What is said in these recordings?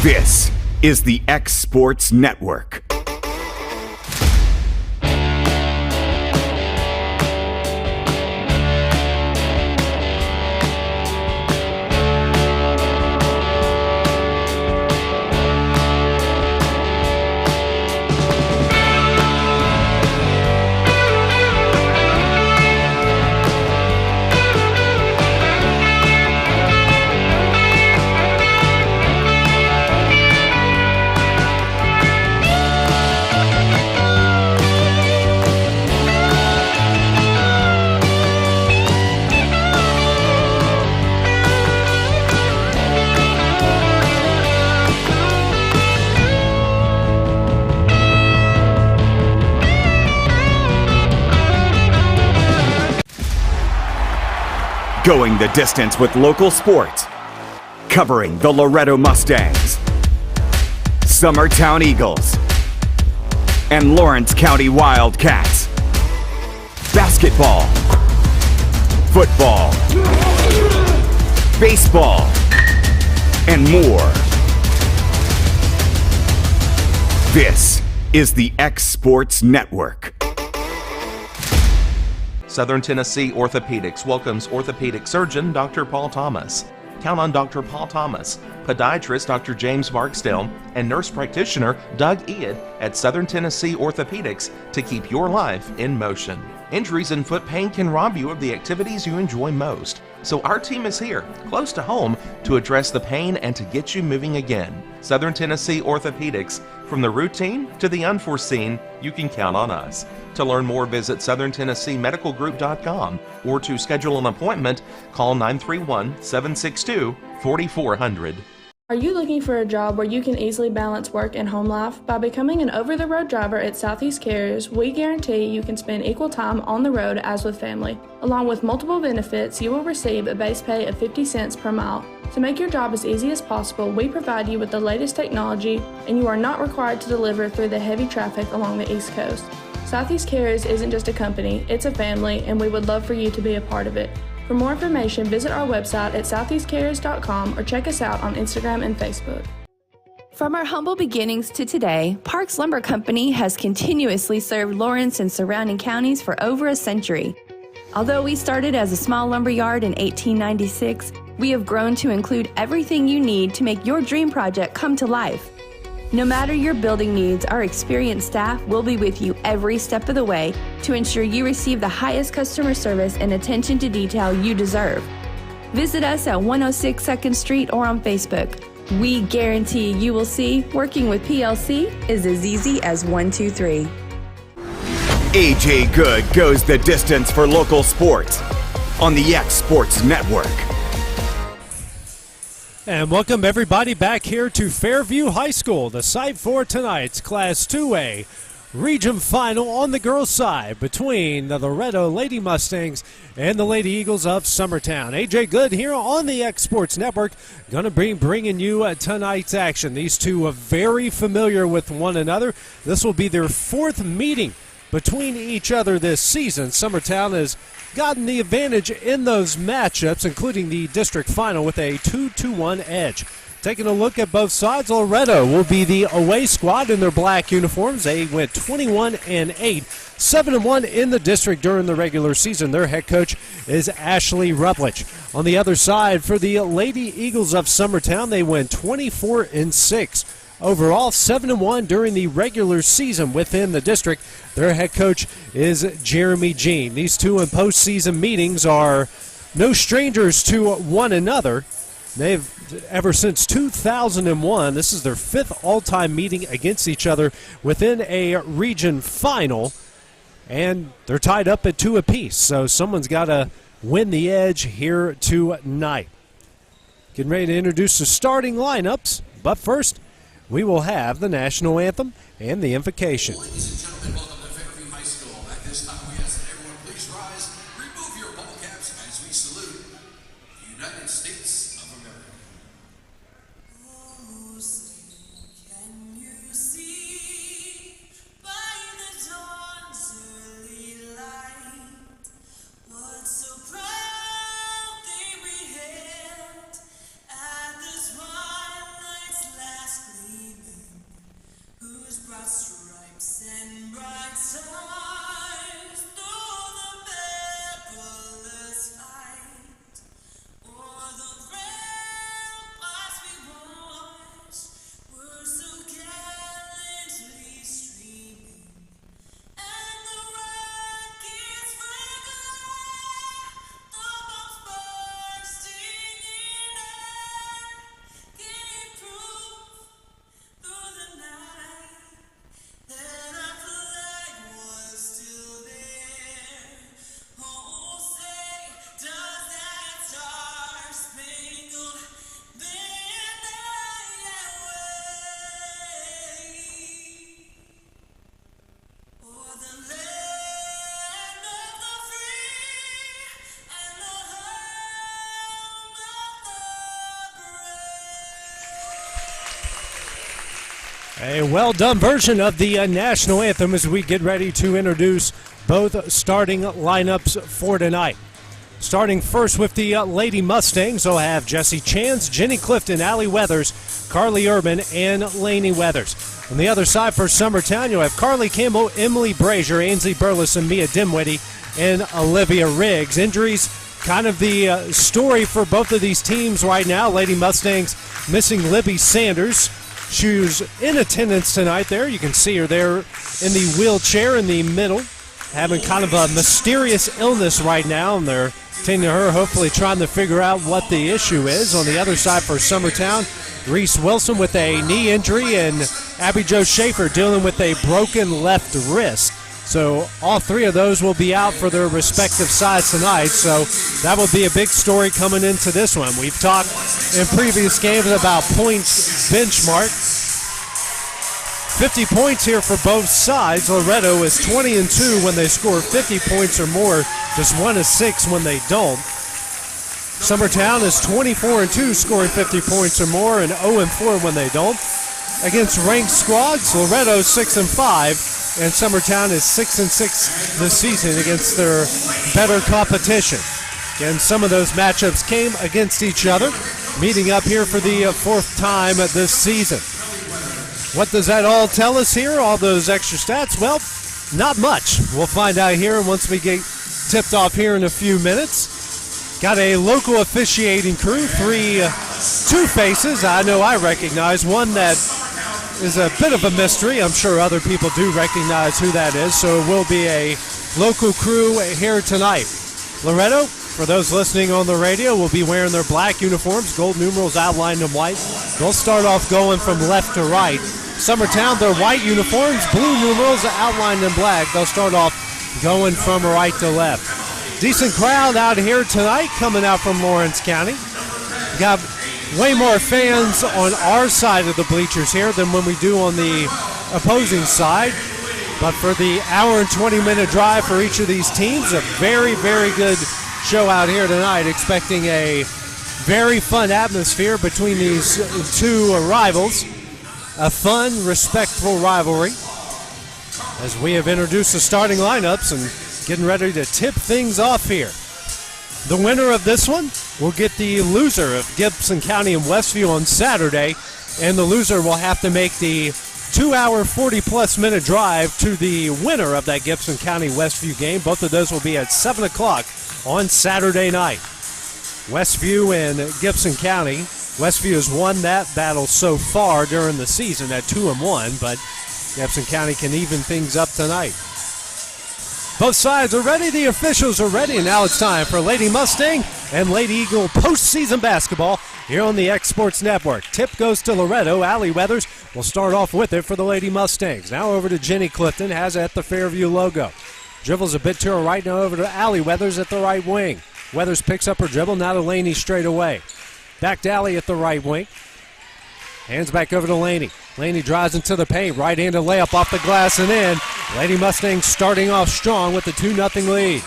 This is the X Sports Network. Going the distance with local sports, covering the Loretto Mustangs, Summertown Eagles, and Lawrence County Wildcats. Basketball, football, baseball, and more. This is the X Sports Network. Southern Tennessee Orthopedics welcomes orthopedic surgeon Dr. Paul Thomas. Count on Dr. Paul Thomas, podiatrist Dr. James Barksdale, and nurse practitioner Doug Ead at Southern Tennessee Orthopedics to keep your life in motion. Injuries and foot pain can rob you of the activities you enjoy most. So our team is here, close to home, to address the pain and to get you moving again. Southern Tennessee Orthopedics, from the routine to the unforeseen, you can count on us. To learn more, visit SouthernTennesseeMedicalGroup.com or to schedule an appointment, call 931-762-4400. Are you looking for a job where you can easily balance work and home life? By becoming an over-the-road driver at Southeast Carriers, we guarantee you can spend equal time on the road as with family. Along with multiple benefits, you will receive a base pay of 50 cents per mile. To make your job as easy as possible, we provide you with the latest technology, and you are not required to deliver through the heavy traffic along the East Coast. Southeast Carriers isn't just a company, it's a family, and we would love for you to be a part of it. For more information, visit our website at southeastcarriers.com or check us out on Instagram and Facebook. From our humble beginnings to today, Parks Lumber Company has continuously served Lawrence and surrounding counties for over a century. Although we started as a small lumber yard in 1896, we have grown to include everything you need to make your dream project come to life. No matter your building needs, our experienced staff will be with you every step of the way to ensure you receive the highest customer service and attention to detail you deserve. Visit us at 106 2nd Street or on Facebook. We guarantee you will see working with PLC is as easy as 1, 2, 3. AJ Good goes the distance for local sports on the X Sports Network. And welcome everybody back here to Fairview High School, the site for tonight's Class 2A Region Final on the girls' side between the Loretto Lady Mustangs and the Lady Eagles of Summertown. AJ Good here on the X Sports Network, going to be bringing you tonight's action. These two are very familiar with one another. This will be their fourth meeting between each other this season. Summertown has gotten the advantage in those matchups, including the district final with a 2-1 edge. Taking a look at both sides, Loretto will be the away squad in their black uniforms. They went 21-8, 7-1 in the district during the regular season. Their head coach is Ashley Rutledge. On the other side, for the Lady Eagles of Summertown, they went 24-6. Overall, 7-1 during the regular season within the district. Their head coach is Jeremy Jean. These two in postseason meetings are no strangers to one another. They've, ever since 2001, this is their fifth all-time meeting against each other within a region final, and they're tied up at 2 apiece, so someone's got to win the edge here tonight. Getting ready to introduce the starting lineups, but first, we will have the national anthem and the invocation. Ladies and gentlemen, welcome to Fairview High School. At this time, we ask that everyone please rise, remove your ball caps as we salute the United States of America. Oh, can you see by the dawn's early light what so proudly we hailed at the twilight's last A well-done version of the national anthem as we get ready to introduce both starting lineups for tonight. Starting first with the Lady Mustangs, they'll have Jessie Chance, Jenny Clifton, Allie Weathers, Carly Urban, and Lainey Weathers. On the other side for Summertown, you'll have Carly Campbell, Emily Brazier, Ainsley Burleson, Mia Dimwitty, and Olivia Riggs. Injuries, kind of the story for both of these teams right now. Lady Mustangs missing Libby Sanders. She was in attendance tonight there. You can see her there in the wheelchair in the middle, having kind of a mysterious illness right now, and they're tending to her, hopefully trying to figure out what the issue is. On the other side for Summertown, Reese Wilson with a knee injury, and Abby Jo Schaefer dealing with a broken left wrist. So all three of those will be out for their respective sides tonight. So that will be a big story coming into this one. We've talked in previous games about points benchmark. 50 points here for both sides. Loretto is 20-2 when they score 50 points or more, just 1-6 when they don't. Summertown is 24-2, scoring 50 points or more, and 0-4 when they don't. Against ranked squads, Loretto 6-5. And Summertown is 6-6 this season against their better competition. And some of those matchups came against each other, meeting up here for the fourth time this season. What does that all tell us here, all those extra stats? Well, not much. We'll find out here once we get tipped off here in a few minutes. Got a local officiating crew, two faces I know I recognize. One that is a bit of a mystery. I'm sure other people do recognize who that is, so it will be a local crew here tonight. Loretto, for those listening on the radio, will be wearing their black uniforms, gold numerals outlined in white. They'll start off going from left to right. Summertown, their white uniforms, blue numerals outlined in black. They'll start off going from right to left. Decent crowd out here tonight coming out from Lawrence County. Got way more fans on our side of the bleachers here than when we do on the opposing side. But for the hour and 20-minute drive for each of these teams, a very, very good show out here tonight. Expecting a very fun atmosphere between these two rivals. A fun, respectful rivalry. As we have introduced the starting lineups and getting ready to tip things off here. The winner of this one will get the loser of Gibson County and Westview on Saturday, and the loser will have to make the 2-hour, 40-plus minute drive to the winner of that Gibson County Westview game. Both of those will be at 7 o'clock on Saturday night. Westview and Gibson County. Westview has won that battle so far during the season at 2-1, but Gibson County can even things up tonight. Both sides are ready, the officials are ready, and now it's time for Lady Mustang and Lady Eagle postseason basketball here on the X Sports Network. Tip goes to Loretto. Allie Weathers will start off with it for the Lady Mustangs. Now over to Jenny Clifton, has at the Fairview logo. Dribbles a bit to her right, now over to Allie Weathers at the right wing. Weathers picks up her dribble, now to Laney straight away. Back to Allie at the right wing. Hands back over to Laney. Laney drives into the paint. Right-handed layup off the glass and in. Lady Mustangs starting off strong with the 2-0 lead.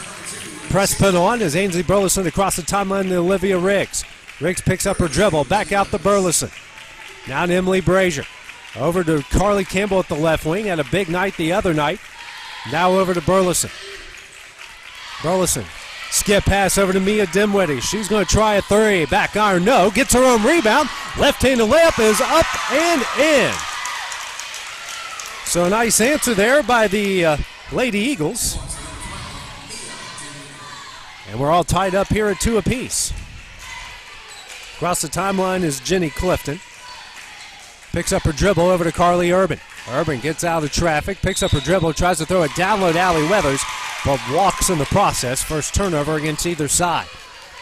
Press put on as Ainsley Burleson across the timeline to Olivia Riggs. Riggs picks up her dribble. Back out to Burleson. Now to Emily Brazier. Over to Carly Campbell at the left wing. Had a big night the other night. Now over to Burleson. Burleson. Skip pass over to Mia Dimwitty. She's going to try a three. Back iron, no. Gets her own rebound. Left-handed layup is up and in. So a nice answer there by the Lady Eagles. And we're all tied up here at 2 apiece. Across the timeline is Jenny Clifton. Picks up her dribble over to Carly Urban. Urban gets out of traffic, picks up her dribble, tries to throw it down low to Allie Weathers, but walks in the process. First turnover against either side.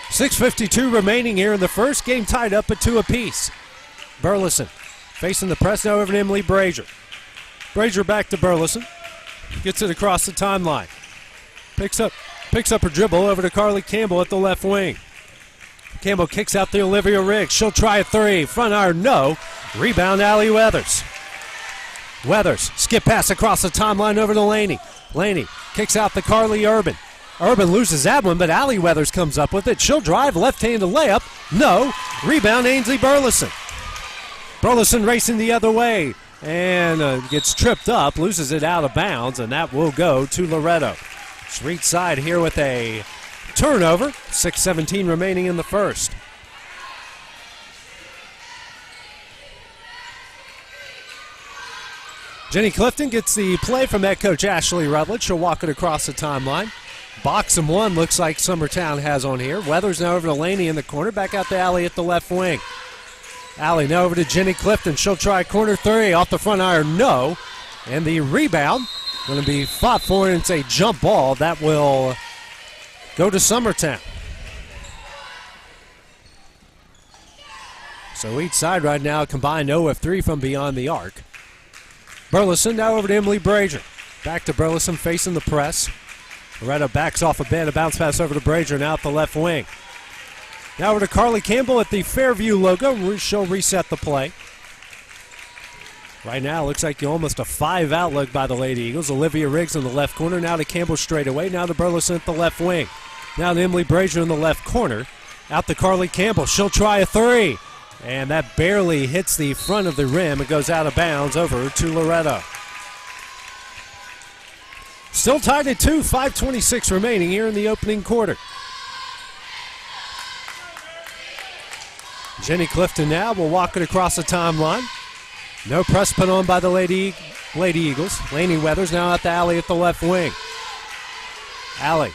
6:52 remaining here in the first. Game tied up at 2 apiece. Burleson facing the press now over to Emily Brazier. Brazier back to Burleson. Gets it across the timeline. Picks up her dribble over to Carly Campbell at the left wing. Campbell kicks out to Olivia Riggs. She'll try a three. Front iron, no. Rebound, Allie Weathers. Weathers, skip pass across the timeline over to Laney. Laney kicks out to Carly Urban. Urban loses that one, but Allie Weathers comes up with it. She'll drive, left-handed layup. No. Rebound, Ainsley Burleson. Burleson racing the other way. and gets tripped up, loses it out of bounds, and that will go to Loretto. Street side here with a turnover. 6:17 remaining in the first. Jenny Clifton gets the play from head coach Ashley Rutledge. She'll walk it across the timeline. Box and one looks like Summertown has on here. Weathers now over to Laney in the corner. Back out to Allie at the left wing. Allie now over to Jenny Clifton. She'll try corner three. Off the front iron, no. And the rebound going to be fought for, and it's a jump ball. That will go to Summertown. So each side right now combined 0 of 3 from beyond the arc. Burleson now over to Emily Brazier. Back to Burleson facing the press. Loretto backs off a bit. A bounce pass over to Brazier now at the left wing. Now over to Carly Campbell at the Fairview logo. She'll reset the play. Right now, looks like almost a 5-out look by the Lady Eagles. Olivia Riggs in the left corner. Now to Campbell straight away. Now to Burleson at the left wing. Now to Emily Brazier in the left corner. Out to Carly Campbell. She'll try a three. And that barely hits the front of the rim. It goes out of bounds over to Loretto. Still tied at 2. 5:26 remaining here in the opening quarter. Jenny Clifton now will walk it across the timeline. No press put on by the Lady Eagles. Laney Weathers now at the Alley at the left wing. Alley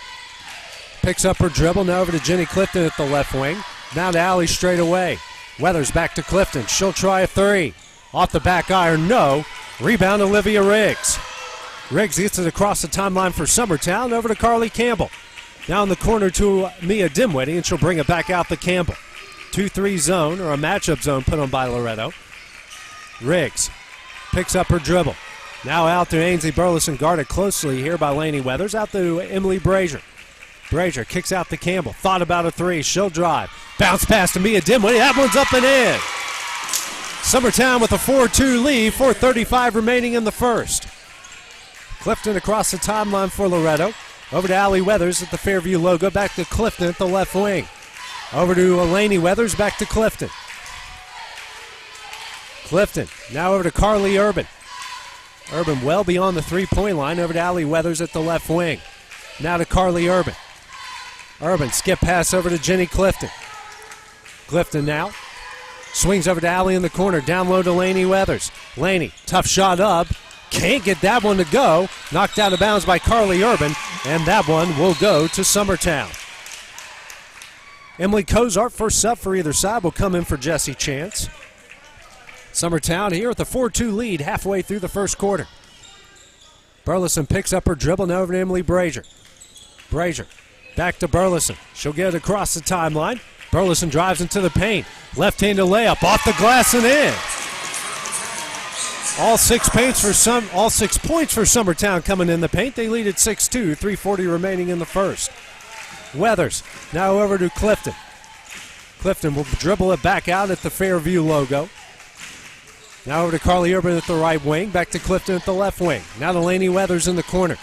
picks up her dribble. Now over to Jenny Clifton at the left wing. Now to Alley straight away. Weathers back to Clifton. She'll try a three. Off the back iron, no. Rebound Olivia Riggs. Riggs gets it across the timeline for Summertown. Over to Carly Campbell. Now in the corner to Mia Dimwitty, and she'll bring it back out to Campbell. 2-3 zone, or a matchup zone put on by Loretto. Riggs picks up her dribble. Now out to Ainsley Burleson, guarded closely here by Laney Weathers. Out to Emily Brazier. Brazier kicks out to Campbell. Thought about a three. She'll drive. Bounce pass to Mia Dimwitty. That one's up and in. Summertown with a 4-2 lead. 4:35 remaining in the first. Clifton across the timeline for Loretto. Over to Allie Weathers at the Fairview logo. Back to Clifton at the left wing. Over to Laney Weathers. Back to Clifton. Clifton now over to Carly Urban. Urban well beyond the three-point line. Over to Allie Weathers at the left wing. Now to Carly Urban. Urban skip pass over to Jenny Clifton. Clifton now swings over to Allie in the corner. Down low to Laney Weathers. Laney, tough shot up. Can't get that one to go. Knocked out of bounds by Carly Urban, and that one will go to Summertown. Emily Cozart, first sub for either side, will come in for Jesse Chance. Summertown here with a 4-2 lead halfway through the first quarter. Burleson picks up her dribble now over to Emily Brazier. Brazier back to Burleson. She'll get it across the timeline. Burleson drives into the paint. Left-handed layup off the glass and in. All 6 points for Summertown coming in the paint. They lead at 6-2, 3:40 remaining in the first. Weathers now over to Clifton. Clifton will dribble it back out at the Fairview logo. Now over to Carly Urban at the right wing. Back to Clifton at the left wing. Now to Laney Weathers in the corner.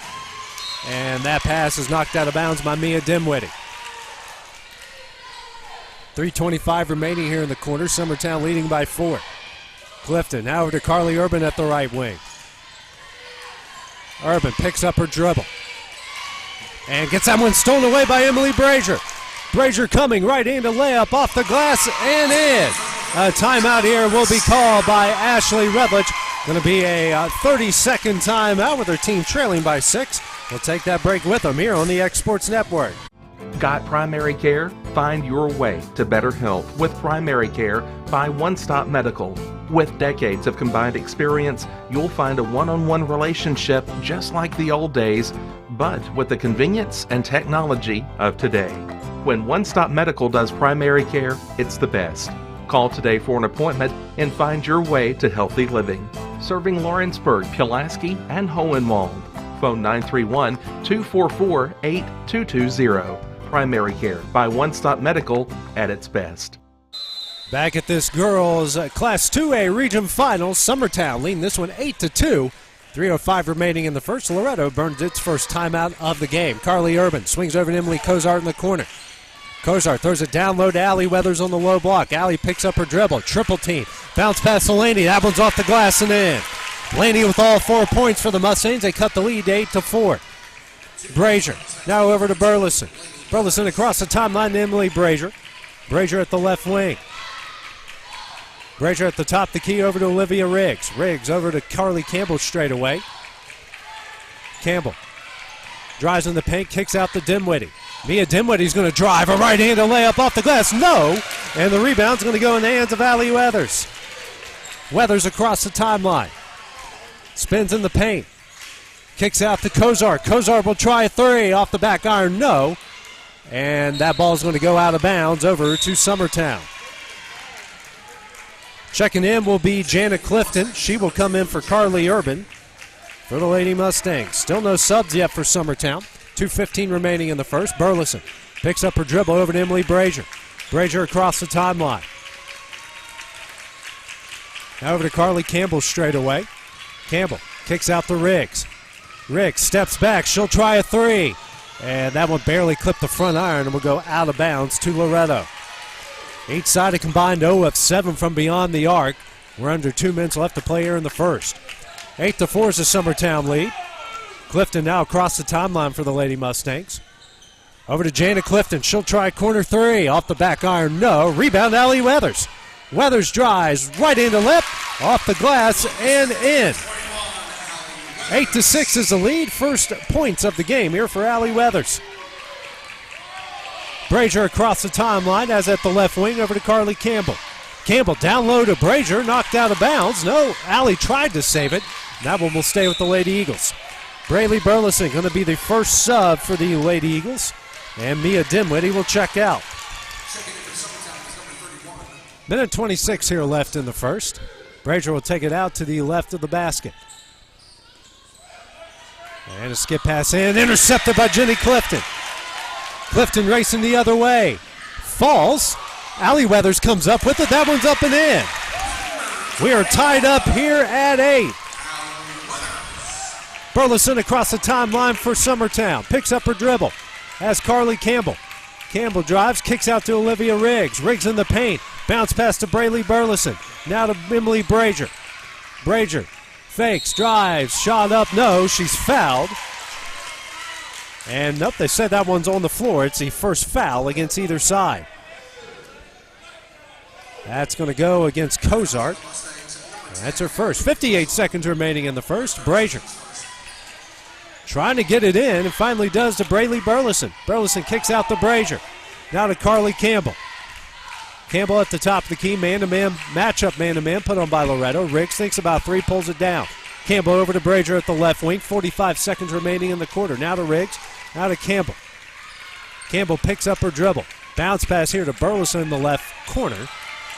And that pass is knocked out of bounds by Mia Dimwitty. 3:25 remaining here in the quarter. Summertown leading by 4. Clifton now over to Carly Urban at the right wing. Urban picks up her dribble. And gets that one stolen away by Emily Brazier. Brazier coming right-handed layup off the glass and in. A timeout here will be called by Ashley Rutledge. Going to be a 30-second timeout with her team trailing by 6. We'll take that break with them here on the X Sports Network. Got primary care? Find your way to better health with primary care by One Stop Medical. With decades of combined experience, you'll find a one-on-one relationship just like the old days, but with the convenience and technology of today. When One Stop Medical does primary care, it's the best. Call today for an appointment and find your way to healthy living. Serving Lawrenceburg, Pulaski, and Hohenwald. Phone 931-244-8220. Primary care by One Stop Medical at its best. Back at this girls' Class 2A region finals, Summertown leading this one 8-2. 3:05 remaining in the first. Loretto burned its first timeout of the game. Carly Urban swings over to Emily Cozart in the corner. Cozart throws it down low to Allie Weathers on the low block. Allie picks up her dribble. Triple team. Bounce pass to Laney. That one's off the glass and in. Blaney with all 4 points for the Mustangs. They cut the lead to 8-4. Brazier now over to Burleson. Burleson across the timeline to Emily Brazier. Brazier at the left wing. Brazier at the top of the key over to Olivia Riggs. Riggs over to Carly Campbell straight away. Campbell drives in the paint, kicks out to Dinwiddie. Mia Dinwiddie's going to drive a right-handed layup off the glass. No! And the rebound's going to go in the hands of Allie Weathers. Weathers across the timeline. Spins in the paint. Kicks out to Kozar. Kozar will try a three off the back iron. No. And that ball's going to go out of bounds over to Summertown. Checking in will be Jana Clifton. She will come in for Carly Urban for the Lady Mustangs. Still no subs yet for Summertown. 2:15 remaining in the first. Burleson picks up her dribble over to Emily Brazier. Brazier across the timeline. Now over to Carly Campbell straight away. Campbell kicks out to Riggs. Riggs steps back. She'll try a three. And that one barely clipped the front iron and will go out of bounds to Loretto. Each side a combined 0 of 7 from beyond the arc. We're under 2 minutes left to play here in the first. 8-4 is the Summertown lead. Clifton now across the timeline for the Lady Mustangs. Over to Jana Clifton. She'll try corner three. Off the back iron, no. Rebound, Allie Weathers. Weathers drives right into lip, off the glass, and in. 8-6 is the lead. First points of the game here for Allie Weathers. Brazier across the timeline, as at the left wing, over to Carly Campbell. Campbell down low to Brazier, knocked out of bounds. No, Allie tried to save it. That one will stay with the Lady Eagles. Braylee Burleson going to be the first sub for the Lady Eagles. And Mia Dinwiddie will check out. Minute 26 here left in the first. Brazier will take it out to the left of the basket. And a skip pass in, intercepted by Jenny Clifton. Clifton racing the other way. Falls. Allie Weathers comes up with it. That one's up and in. We are tied up here at 8. Burleson across the timeline for Summertown. Picks up her dribble. Has Carly Campbell. Campbell drives, kicks out to Olivia Riggs. Riggs in the paint. Bounce pass to Braylee Burleson. Now to Emily Brazier. Brazier fakes, drives, shot up. No, she's fouled. And nope, they said that one's on the floor. It's the first foul against either side. That's going to go against Kozart. That's her first. 58 seconds remaining in the first. Brazier trying to get it in, and finally does to Braylee Burleson. Burleson kicks out to Brazier. Now to Carly Campbell. Campbell at the top of the key, man-to-man, matchup man-to-man, put on by Loretto. Riggs thinks about three, pulls it down. Campbell over to Brazier at the left wing. 45 seconds remaining in the quarter. Now to Riggs, now to Campbell. Campbell picks up her dribble. Bounce pass here to Burleson in the left corner.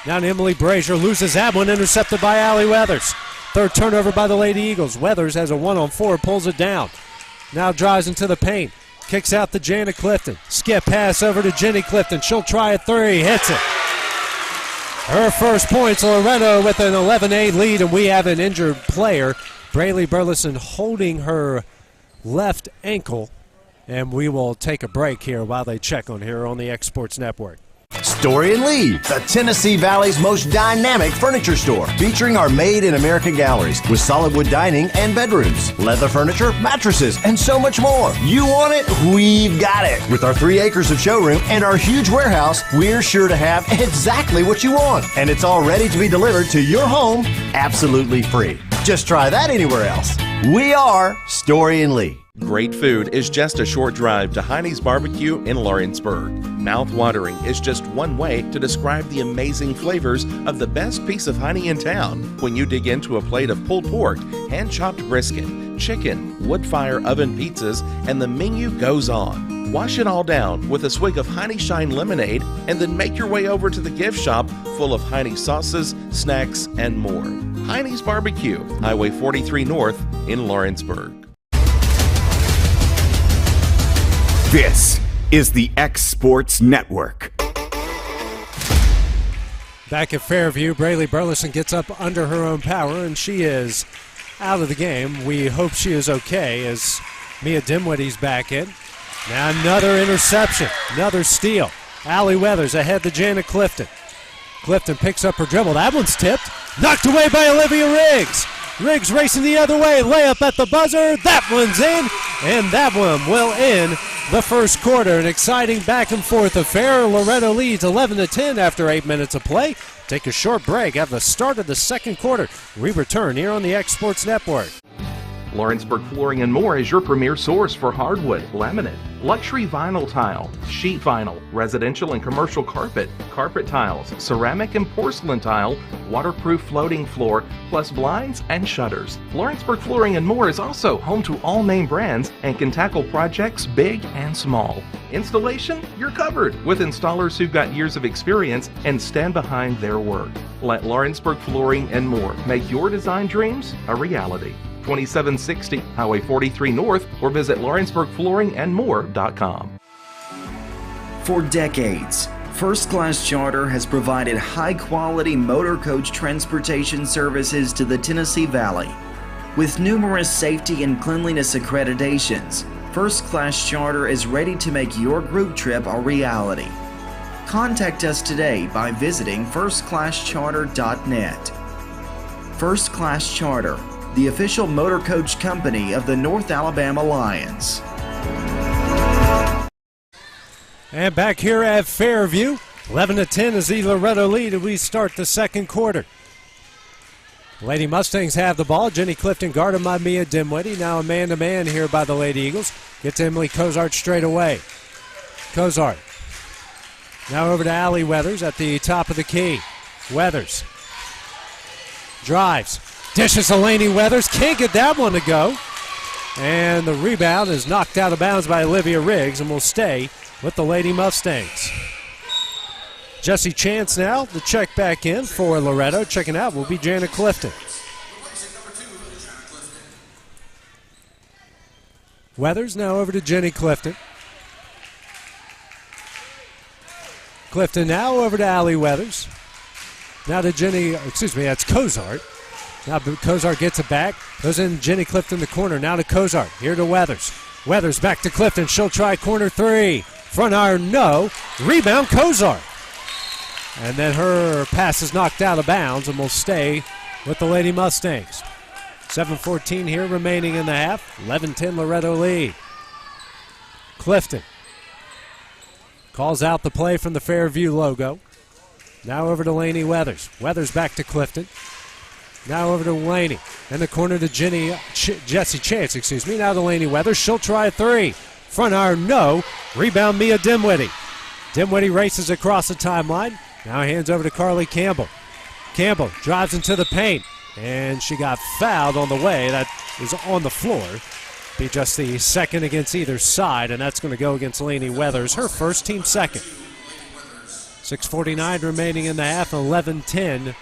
Now to Emily Brazier, loses that one, intercepted by Allie Weathers. Third turnover by the Lady Eagles. Weathers has a 1-on-4, pulls it down. Now drives into the paint. Kicks out to Jana Clifton. Skip pass over to Jenny Clifton. She'll try a three. Hits it. Her first points. Loretto with an 11-8 lead, and we have an injured player. Braylee Burleson holding her left ankle. And we will take a break here while they check on her on the X Sports Network. Story and Lee, the Tennessee Valley's most dynamic furniture store, featuring our Made in America galleries with solid wood dining and bedrooms, leather furniture, mattresses, and so much more. You want it? We've got it. With our 3 acres of showroom and our huge warehouse, we're sure to have exactly what you want. And it's all ready to be delivered to your home absolutely free. Just try that anywhere else. We are Story and Lee. Great food is just a short drive to Heine's Barbecue in Lawrenceburg. Mouth-watering is just one way to describe the amazing flavors of the best piece of Heine in town when you dig into a plate of pulled pork, hand-chopped brisket, chicken, wood-fire oven pizzas, and the menu goes on. Wash it all down with a swig of Heine Shine lemonade and then make your way over to the gift shop full of Heine sauces, snacks, and more. Heine's Barbecue, Highway 43 North in Lawrenceburg. This is the X Sports Network. Back at Fairview, Braylee Burleson gets up under her own power, and she is out of the game. We hope she is okay as Mia Dinwiddie's back in. Now another interception, another steal. Allie Weathers ahead to Jana Clifton. Clifton picks up her dribble. That one's tipped. Knocked away by Olivia Riggs. Riggs racing the other way. Layup at the buzzer. That one's in, and that one will end the first quarter. An exciting back and forth affair. Loretto leads 11-10 after 8 minutes of play. Take a short break at the start of the second quarter. We return here on the X Sports Network. Lawrenceburg Flooring and More is your premier source for hardwood, laminate, luxury vinyl tile, sheet vinyl, residential and commercial carpet, carpet tiles, ceramic and porcelain tile, waterproof floating floor, plus blinds and shutters. Lawrenceburg Flooring and More is also home to all name brands and can tackle projects big and small. Installation, you're covered with installers who've got years of experience and stand behind their work. Let Lawrenceburg Flooring and More make your design dreams a reality. 2760 Highway 43 North, or visit lawrenceburgflooringandmore.com. For decades, First Class Charter has provided high-quality motor coach transportation services to the Tennessee Valley. With numerous safety and cleanliness accreditations, First Class Charter is ready to make your group trip a reality. Contact us today by visiting firstclasscharter.net. First Class Charter, the official motor coach company of the North Alabama Lions. And back here at Fairview, 11-10 is the Loretto lead as we start the second quarter. Lady Mustangs have the ball. Jenny Clifton guarded by Mia Dimwitty. Now a man-to-man here by the Lady Eagles. Gets Emily Cozart straight away. Cozart. Now over to Allie Weathers at the top of the key. Weathers. Drives. Dishes to Laney Weathers. Can't get that one to go. And the rebound is knocked out of bounds by Olivia Riggs and will stay with the Lady Mustangs. Jesse Chance now to check back in for Loretto. Checking out will be Janet Clifton. Weathers now over to Jenny Clifton. Clifton now over to Allie Weathers. Now to that's Cozart. Now Cozart gets it back. Goes in Jenny Clifton the corner. Now to Cozart. Here to Weathers. Weathers back to Clifton. She'll try corner three. Front iron, no. Rebound, Cozart. And then her pass is knocked out of bounds and will stay with the Lady Mustangs. 7:14 here remaining in the half. 11-10 Loretto lead. Clifton calls out the play from the Fairview logo. Now over to Laney Weathers. Weathers back to Clifton. Now over to Laney. In the corner to Jesse Chance, Now to Laney Weathers. She'll try a three. Front iron, no. Rebound, Mia Dimwitty. Dimwitty races across the timeline. Now hands over to Carly Campbell. Campbell drives into the paint. And she got fouled on the way. That is on the floor. Be just the second against either side, and that's going to go against Laney Weathers, her first, team second. 6:49 remaining in the half, 11-10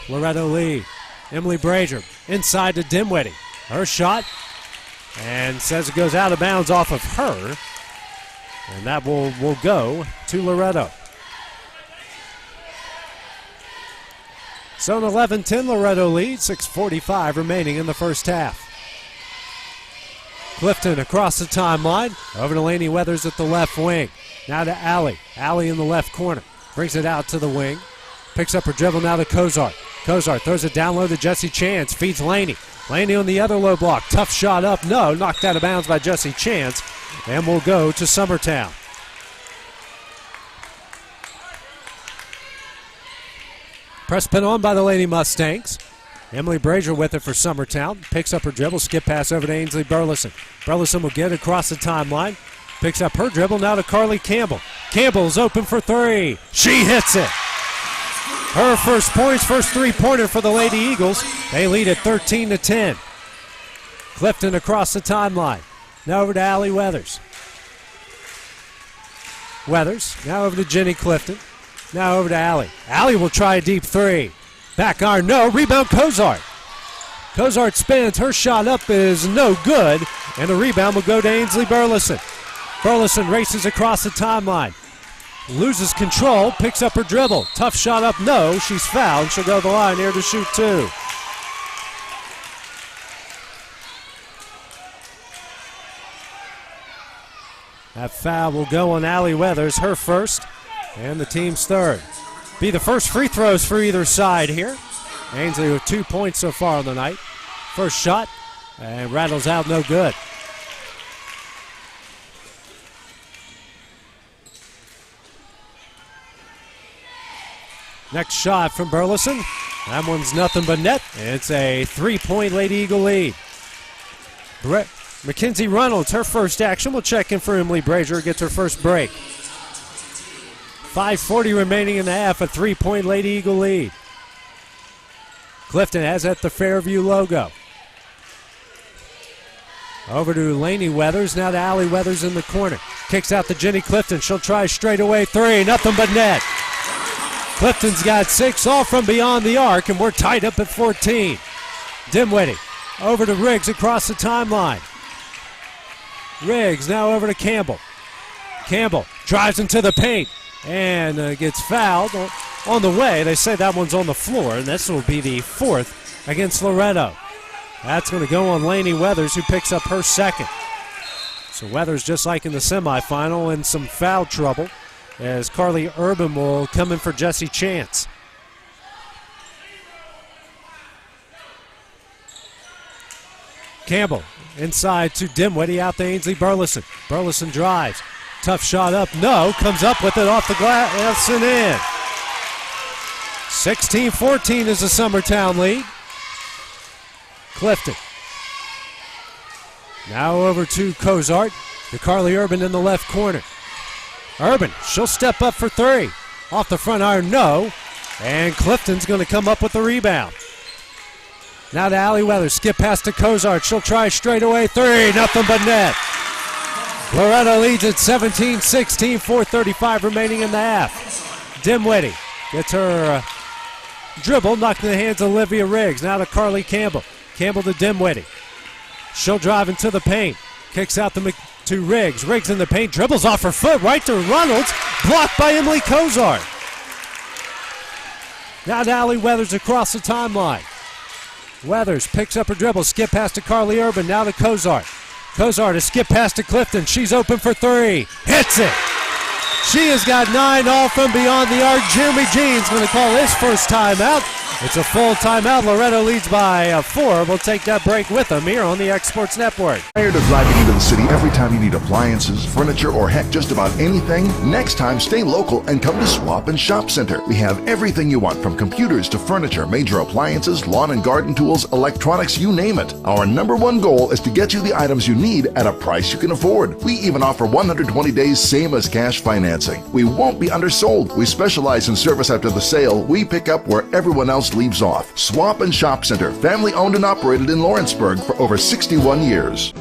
Loretto lead. Emily Brazier inside to Dimwitty. Her shot, and says it goes out of bounds off of her, and that will go to Loretto. So an 11-10 Loretto lead, 6:45 remaining in the first half. Clifton across the timeline, over to Laney Weathers at the left wing. Now to Allie. Allie in the left corner. Brings it out to the wing. Picks up her dribble now to Cozart. Cozart throws it down low to Jesse Chance. Feeds Laney. Laney on the other low block. Tough shot up. No. Knocked out of bounds by Jesse Chance. And will go to Summertown. Press pin on by the Lady Mustangs. Emily Brazier with it for Summertown. Picks up her dribble. Skip pass over to Ainsley Burleson. Burleson will get it across the timeline. Picks up her dribble now to Carly Campbell. Campbell's open for three. She hits it. Her first points, first three-pointer for the Lady Eagles. They lead at 13-10. Clifton across the timeline. Now over to Allie Weathers. Weathers now over to Jenny Clifton. Now over to Allie. Allie will try a deep three. Back iron, no. Rebound, Cozart. Cozart spins. Her shot up is no good. And the rebound will go to Ainsley Burleson. Burleson races across the timeline. Loses control. Picks up her dribble. Tough shot up, no. She's fouled. She'll go to the line here to shoot two. That foul will go on Allie Weathers, her first, and the team's third. Be the first free throws for either side here. Ainsley with 2 points so far on the night. First shot, and rattles out, no good. Next shot from Burleson. That one's nothing but net. It's a 3-point Lady Eagle lead. Mackenzie Reynolds, her first action. We'll check in for Emily Brazier, gets her first break. 5:40 remaining in the half, a 3-point Lady Eagle lead. Clifton has at the Fairview logo. Over to Lainey Weathers, now to Allie Weathers in the corner. Kicks out to Jenny Clifton, she'll try straight away three, nothing but net. Clifton's got 6, all from beyond the arc, and we're tied up at 14. Dimwitty over to Riggs across the timeline. Riggs now over to Campbell. Campbell drives into the paint and gets fouled on the way. They say that one's on the floor, and this will be the 4th against Loretto. That's going to go on Lainey Weathers, who picks up her 2nd. So Weathers, just like in the semifinal, in some foul trouble, as Carly Urban will come in for Jesse Chance. Campbell inside to Dimwitty, out to Ainsley Burleson. Burleson drives. Tough shot up, no. Comes up with it off the glass and in. 16-14 is the Summertown lead. Clifton. Now over to Cozart. To Carly Urban in the left corner. Urban, she'll step up for 3. Off the front iron, no. And Clifton's going to come up with the rebound. Now to Allie Weathers, skip pass to Cozart. She'll try straight away 3, nothing but net. Loretto leads at 17-16, 4:35 remaining in the half. Dimwitty gets her dribble, knocked in the hands of Olivia Riggs. Now to Carly Campbell. Campbell to Dimwitty. She'll drive into the paint. Kicks out to Riggs. Riggs in the paint, dribbles off her foot right to Reynolds. Blocked by Emily Cozart. Now to Allie Weathers across the timeline. Weathers picks up her dribble, skip pass to Carly Urban, now to Cozart. Cozart, a skip pass to Clifton. She's open for 3. Hits it. She has got 9, all from beyond the arc. Jeremy Jean's going to call his first timeout. It's a full timeout. Loretto leads by 4. We'll take that break with them here on the X Sports Network. Tired of driving into the city every time you need appliances, furniture, or heck, just about anything? Next time, stay local and come to Swap and Shop Center. We have everything you want, from computers to furniture, major appliances, lawn and garden tools, electronics, you name it. Our #1 goal is to get you the items you need at a price you can afford. We even offer 120 days same as cash financing. We won't be undersold. We specialize in service after the sale. We pick up where everyone else leaves off. Swap and Shop Center, family owned and operated in Lawrenceburg for over 61 years.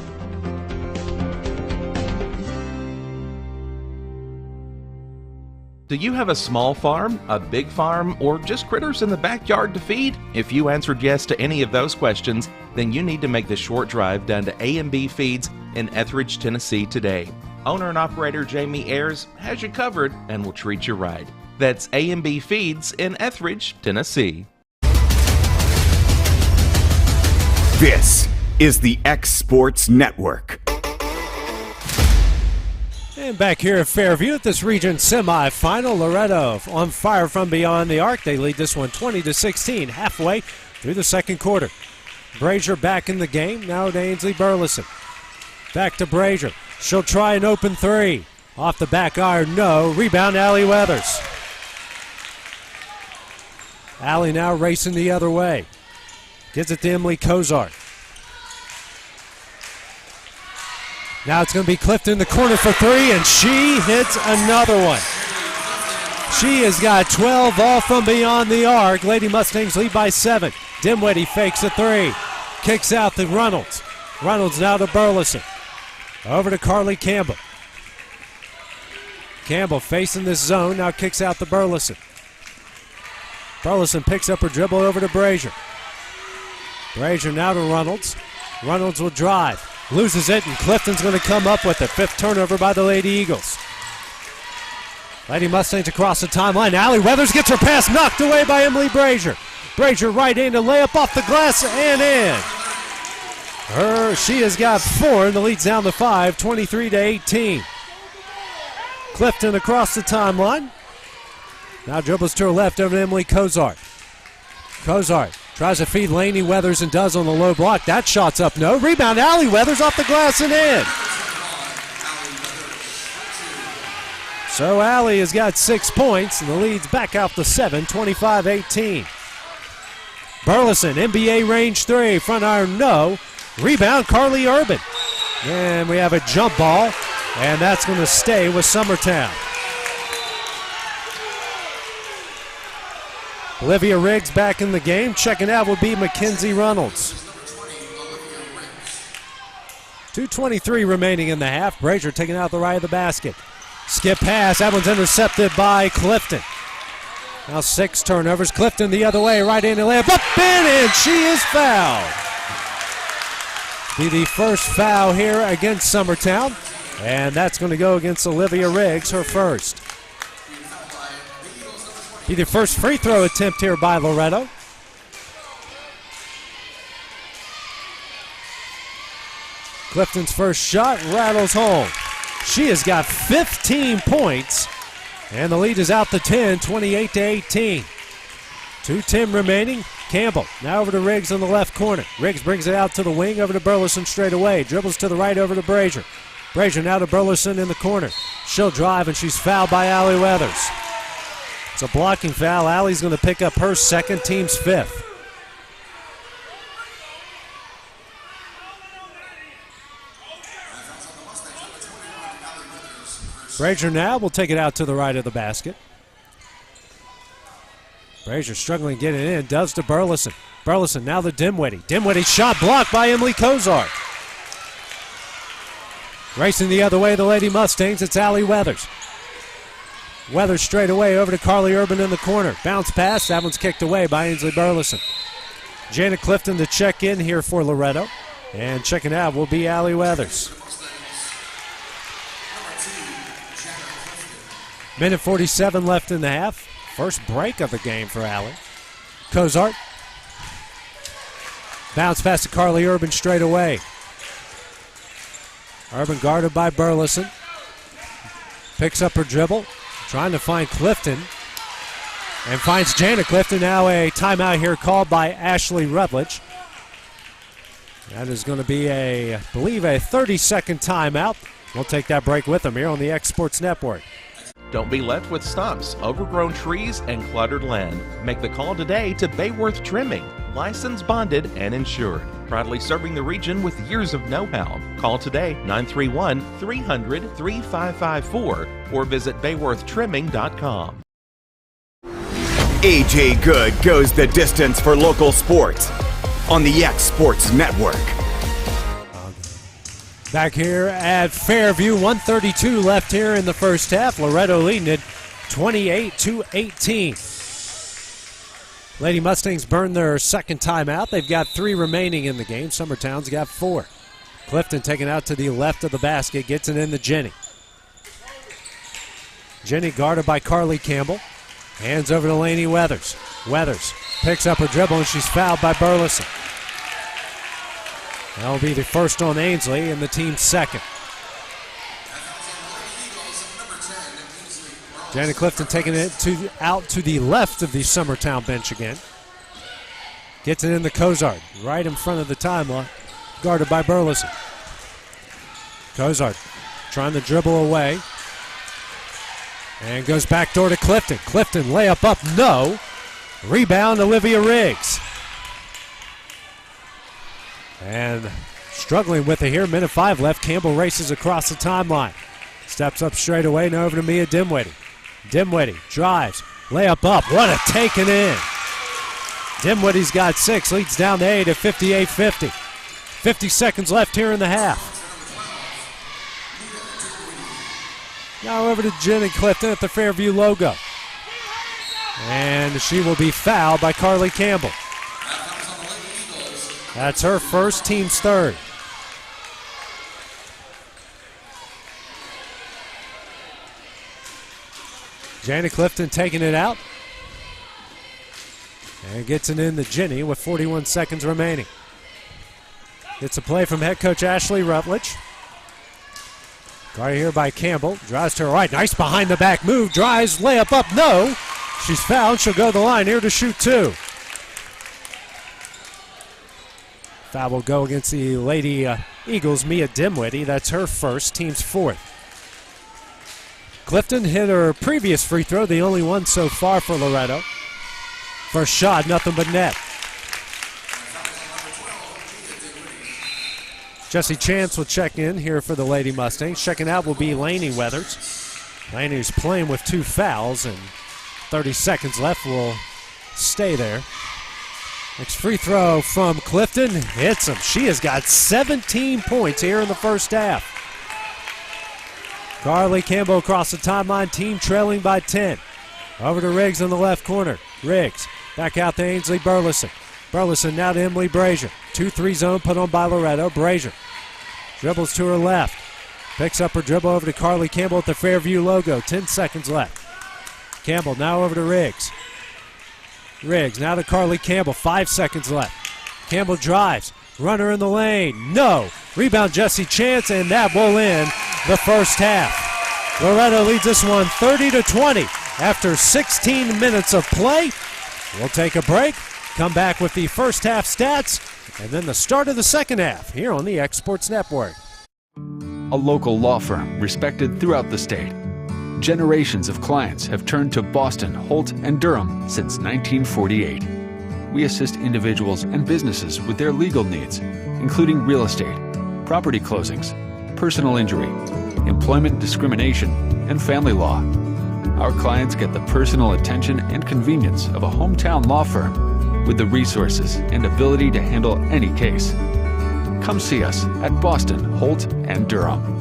Do you have a small farm, a big farm, or just critters in the backyard to feed? If you answered yes to any of those questions, then you need to make the short drive down to A&B Feeds in Etheridge, Tennessee today. Owner and operator Jamie Ayers has you covered and will treat you right. That's A&B Feeds in Etheridge, Tennessee. This is the X Sports Network. And back here at Fairview at this region semifinal, Loretto on fire from beyond the arc. They lead this one 20-16, halfway through the second quarter. Brazier back in the game, now to Ainsley Burleson. Back to Brazier. She'll try an open 3. Off the back iron, no. Rebound, Allie Weathers. Allie now racing the other way. Gives it to Emily Cozart. Now it's going to be Clifton in the corner for 3, and she hits another one. She has got 12, all from beyond the arc. Lady Mustangs lead by 7. Dimwitty fakes a 3. Kicks out to Reynolds. Reynolds now to Burleson. Over to Carly Campbell. Campbell facing this zone, now kicks out to Burleson. Burleson picks up her dribble over to Brazier. Brazier now to Reynolds. Reynolds will drive. Loses it, and Clifton's going to come up with it. 5th turnover by the Lady Eagles. Lady Mustangs across the timeline. Allie Weathers gets her pass knocked away by Emily Brazier. Brazier right in to layup off the glass and in. She has got 4, and the lead's down to 5, 23-18. Clifton across the timeline. Now dribbles to her left over to Emily Cozart. Cozart Tries to feed Laney Weathers and does on the low block. That shot's up, no. Rebound, Allie Weathers off the glass and in. So Allie has got 6 points, and the lead's back out to 7, 25-18. Burleson, NBA range 3, front iron, no. Rebound, Carly Urban. And we have a jump ball, and that's going to stay with Summertown. Olivia Riggs back in the game. Checking out will be Mackenzie Reynolds. 2:23 remaining in the half. Brazier taking out the right of the basket. Skip pass. That one's intercepted by Clifton. Now 6 turnovers. Clifton the other way. Right in the layup. Up in, and she is fouled. Be the first foul here against Summertown. And that's going to go against Olivia Riggs, her first. Be the first free throw attempt here by Loretto. Clifton's first shot rattles home. She has got 15 points, and the lead is out to 10, 28-18. 2:10 remaining. Campbell now over to Riggs on the left corner. Riggs brings it out to the wing, over to Burleson straight away. Dribbles to the right over to Brazier. Brazier now to Burleson in the corner. She'll drive, and she's fouled by Allie Weathers. It's a blocking foul. Allie's going to pick up her second, team's 5th. Brazier now will take it out to the right of the basket. Brazier struggling getting it in, does to Burleson. Burleson now to Dimwitty. Dimwitty shot blocked by Emily Kozart. Racing the other way, the Lady Mustangs, it's Allie Weathers. Weathers straight away over to Carly Urban in the corner. Bounce pass, that one's kicked away by Ainsley Burleson. Janet Clifton to check in here for Loretto. And checking out will be Allie Weathers. Minute 47 left in the half. First break of the game for Allie. Kozart. Bounce pass to Carly Urban straight away. Urban guarded by Burleson. Picks up her dribble. Trying to find Clifton. And finds Janet Clifton. Now a timeout here called by Ashley Rutledge. That is going to be I believe a 30-second timeout. We'll take that break with them here on the X Sports Network. Don't be left with stumps, overgrown trees, and cluttered land. Make the call today to Bayworth Trimming, licensed, bonded, and insured. Proudly serving the region with years of know-how. Call today 931-300-3554 or visit bayworthtrimming.com. AJ Good goes the distance for local sports on the X Sports Network. Back here at Fairview, 1:32 left here in the first half. Loretto leading it 28-18. Lady Mustangs burned their second timeout. They've got 3 remaining in the game. Summertown's got 4. Clifton taken out to the left of the basket, gets it in to Jenny. Jenny guarded by Carly Campbell. Hands over to Laney Weathers. Weathers picks up her dribble, and she's fouled by Burleson. That'll be the first on Ainsley and the team's second. Janet Clifton taking it out to the left of the Summertown bench again. Gets it in the Kozart, right in front of the timeline, guarded by Burleson. Kozart trying to dribble away. And goes back door to Clifton. Clifton layup up, no. Rebound, Olivia Riggs. And struggling with it here, minute 5 left. Campbell races across the timeline. Steps up straight away, now over to Mia Dimwitty. Dimwitty drives, layup up. What a take it in. Dimwitty's got 6, leads down to 8 at 58-50. 50 seconds left here in the half. Now over to Jenny Clifton at the Fairview logo. And she will be fouled by Carly Campbell. That's her first, team's third. Janet Clifton taking it out. And gets it in to Jenny with 41 seconds remaining. Gets a play from head coach Ashley Rutledge. Guarded here by Campbell. Drives to her right. Nice behind the back move. Drives, layup up, no. She's fouled. She'll go to the line here to shoot 2. Foul will go against the Lady Eagles, Mia Dimwitty. That's her first, team's fourth. Clifton hit her previous free throw, the only one so far for Loretto. First shot, nothing but net. Jesse Chance will check in here for the Lady Mustangs. Checking out will be Laney Weathers. Laney, who's playing with 2 fouls, and 30 seconds left, will stay there. Next free throw from Clifton hits him. She has got 17 points here in the first half. Carly Campbell across the timeline, team trailing by 10. Over to Riggs in the left corner. Riggs back out to Ainsley Burleson. Burleson now to Emily Brazier. 2-3 zone put on by Loretto. Brazier dribbles to her left. Picks up her dribble over to Carly Campbell at the Fairview logo. 10 seconds left. Campbell now over to Riggs. Riggs now to Carly Campbell. 5 seconds left. Campbell drives. Runner in the lane. No. Rebound Jesse Chance, and that will end the first half. Loretto leads this one 30-20 after 16 minutes of play. We'll take a break, come back with the first half stats, and then the start of the second half here on the X Sports Network. A local law firm respected throughout the state. Generations of clients have turned to Boston, Holt, and Durham since 1948. We assist individuals and businesses with their legal needs, including real estate, property closings, personal injury, employment discrimination, and family law. Our clients get the personal attention and convenience of a hometown law firm with the resources and ability to handle any case. Come see us at Boston, Holt, and Durham.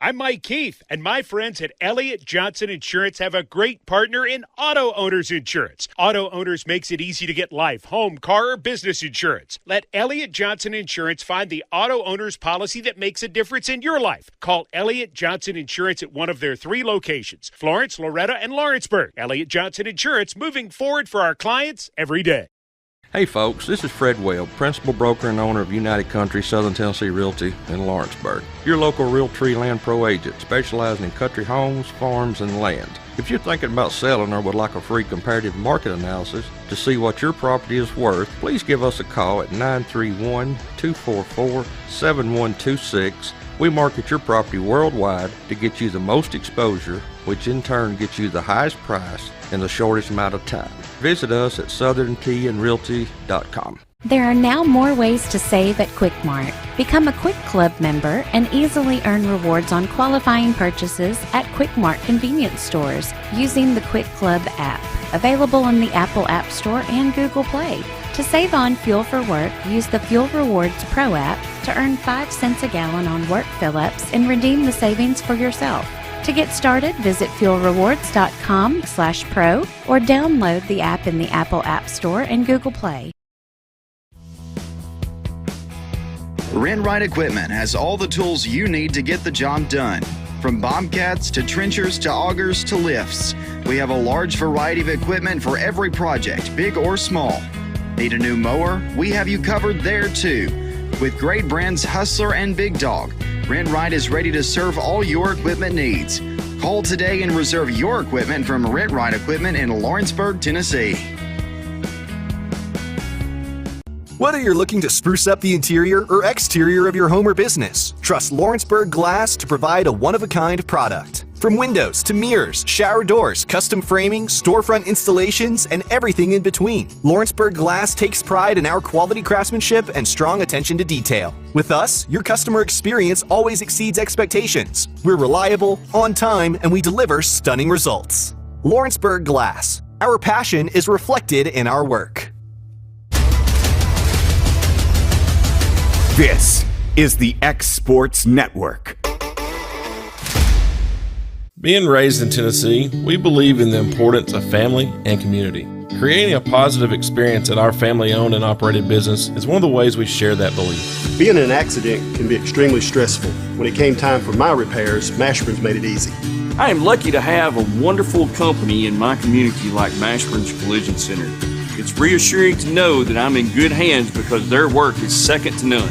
I'm Mike Keith, and my friends at Elliott Johnson Insurance have a great partner in Auto Owners Insurance. Auto Owners makes it easy to get life, home, car, or business insurance. Let Elliott Johnson Insurance find the Auto Owners policy that makes a difference in your life. Call Elliott Johnson Insurance at one of their 3 locations, Florence, Loretto, and Lawrenceburg. Elliott Johnson Insurance, moving forward for our clients every day. Hey folks, this is Fred Weld, principal broker and owner of United Country Southern Tennessee Realty in Lawrenceburg. Your local Realtree Land Pro agent specializing in country homes, farms, and land. If you're thinking about selling or would like a free comparative market analysis to see what your property is worth, please give us a call at 931-244-7126. We market your property worldwide to get you the most exposure, which in turn gets you the highest price in the shortest amount of time. Visit us at southerntandrealty.com. There are now more ways to save at Quick Mart. Become a Quick Club member and easily earn rewards on qualifying purchases at Quick Mart convenience stores using the Quick Club app, available in the Apple App Store and Google Play. To save on fuel for work, use the Fuel Rewards Pro app to earn 5 cents a gallon on work fill-ups and redeem the savings for yourself. To get started, visit fuelrewards.com/pro or download the app in the Apple App Store and Google Play. Rent Right Equipment has all the tools you need to get the job done. From bobcats to trenchers to augers to lifts, we have a large variety of equipment for every project, big or small. Need a new mower? We have you covered there too. With great brands Hustler and Big Dog, Rent Right is ready to serve all your equipment needs. Call today and reserve your equipment from Rent Right Equipment in Lawrenceburg, Tennessee. Whether you're looking to spruce up the interior or exterior of your home or business, trust Lawrenceburg Glass to provide a one-of-a-kind product. From windows to mirrors, shower doors, custom framing, storefront installations, and everything in between, Lawrenceburg Glass takes pride in our quality craftsmanship and strong attention to detail. With us, your customer experience always exceeds expectations. We're reliable, on time, and we deliver stunning results. Lawrenceburg Glass. Our passion is reflected in our work. This is the X Sports Network. Being raised in Tennessee, we believe in the importance of family and community. Creating a positive experience at our family-owned and operated business is one of the ways we share that belief. Being in an accident can be extremely stressful. When it came time for my repairs, Mashburn's made it easy. I am lucky to have a wonderful company in my community like Mashburn's Collision Center. It's reassuring to know that I'm in good hands because their work is second to none.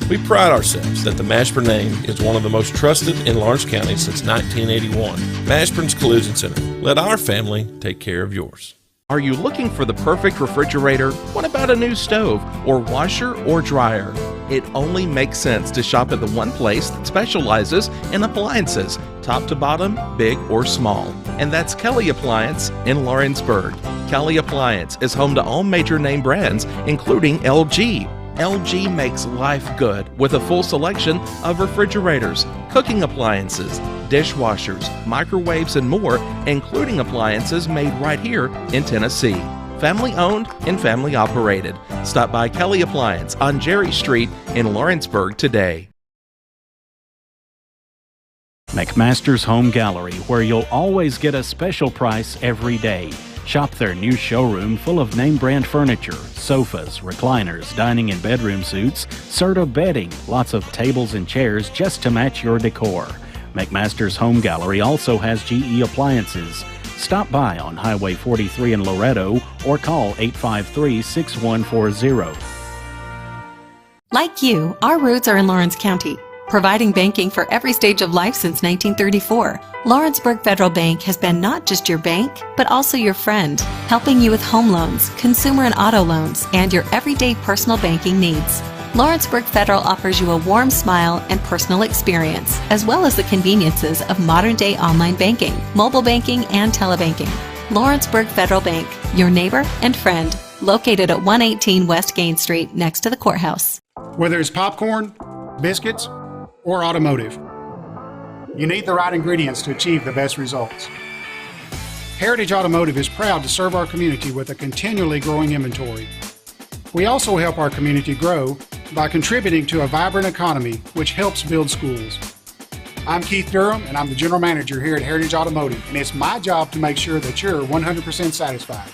We pride ourselves that the Mashburn name is one of the most trusted in Lawrence County since 1981. Mashburn's Collision Center. Let our family take care of yours. Are you looking for the perfect refrigerator? What about a new stove or washer or dryer? It only makes sense to shop at the one place that specializes in appliances, top to bottom, big or small. And that's Kelly Appliance in Lawrenceburg. Kelly Appliance is home to all major name brands, including LG. LG makes life good with a full selection of refrigerators, cooking appliances, dishwashers, microwaves, and more, including appliances made right here in Tennessee. Family owned and family operated. Stop by Kelly Appliance on Jerry Street in Lawrenceburg today. McMaster's Home Gallery, where you'll always get a special price every day. Shop their new showroom full of name brand furniture, sofas, recliners, dining and bedroom suites, Serta bedding, lots of tables and chairs just to match your decor. McMaster's Home Gallery also has GE appliances. Stop by on Highway 43 in Loretto or call 853-6140. Like you, our roots are in Lawrence County, providing banking for every stage of life since 1934. Lawrenceburg Federal Bank has been not just your bank, but also your friend, helping you with home loans, consumer and auto loans, and your everyday personal banking needs. Lawrenceburg Federal offers you a warm smile and personal experience, as well as the conveniences of modern-day online banking, mobile banking, and telebanking. Lawrenceburg Federal Bank, your neighbor and friend, located at 118 West Gain Street next to the courthouse. Whether it's popcorn, biscuits, or automotive, you need the right ingredients to achieve the best results. Heritage Automotive is proud to serve our community with a continually growing inventory. We also help our community grow by contributing to a vibrant economy, which helps build schools. I'm Keith Durham, and I'm the General Manager here at Heritage Automotive, and it's my job to make sure that you're 100% satisfied.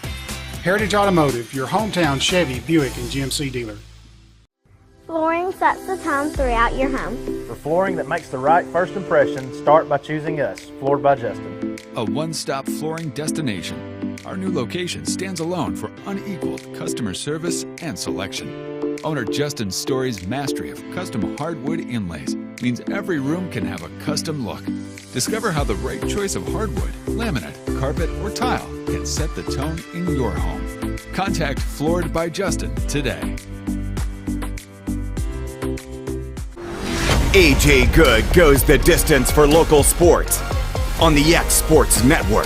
Heritage Automotive, your hometown Chevy, Buick, and GMC dealer. Flooring sets the tone throughout your home. For flooring that makes the right first impression, start by choosing us, Floored by Justin. A one-stop flooring destination. Our new location stands alone for unequaled customer service and selection. Owner Justin Story's mastery of custom hardwood inlays means every room can have a custom look. Discover how the right choice of hardwood, laminate, carpet, or tile can set the tone in your home. Contact Floored by Justin today. AJ Good goes the distance for local sports on the X Sports Network.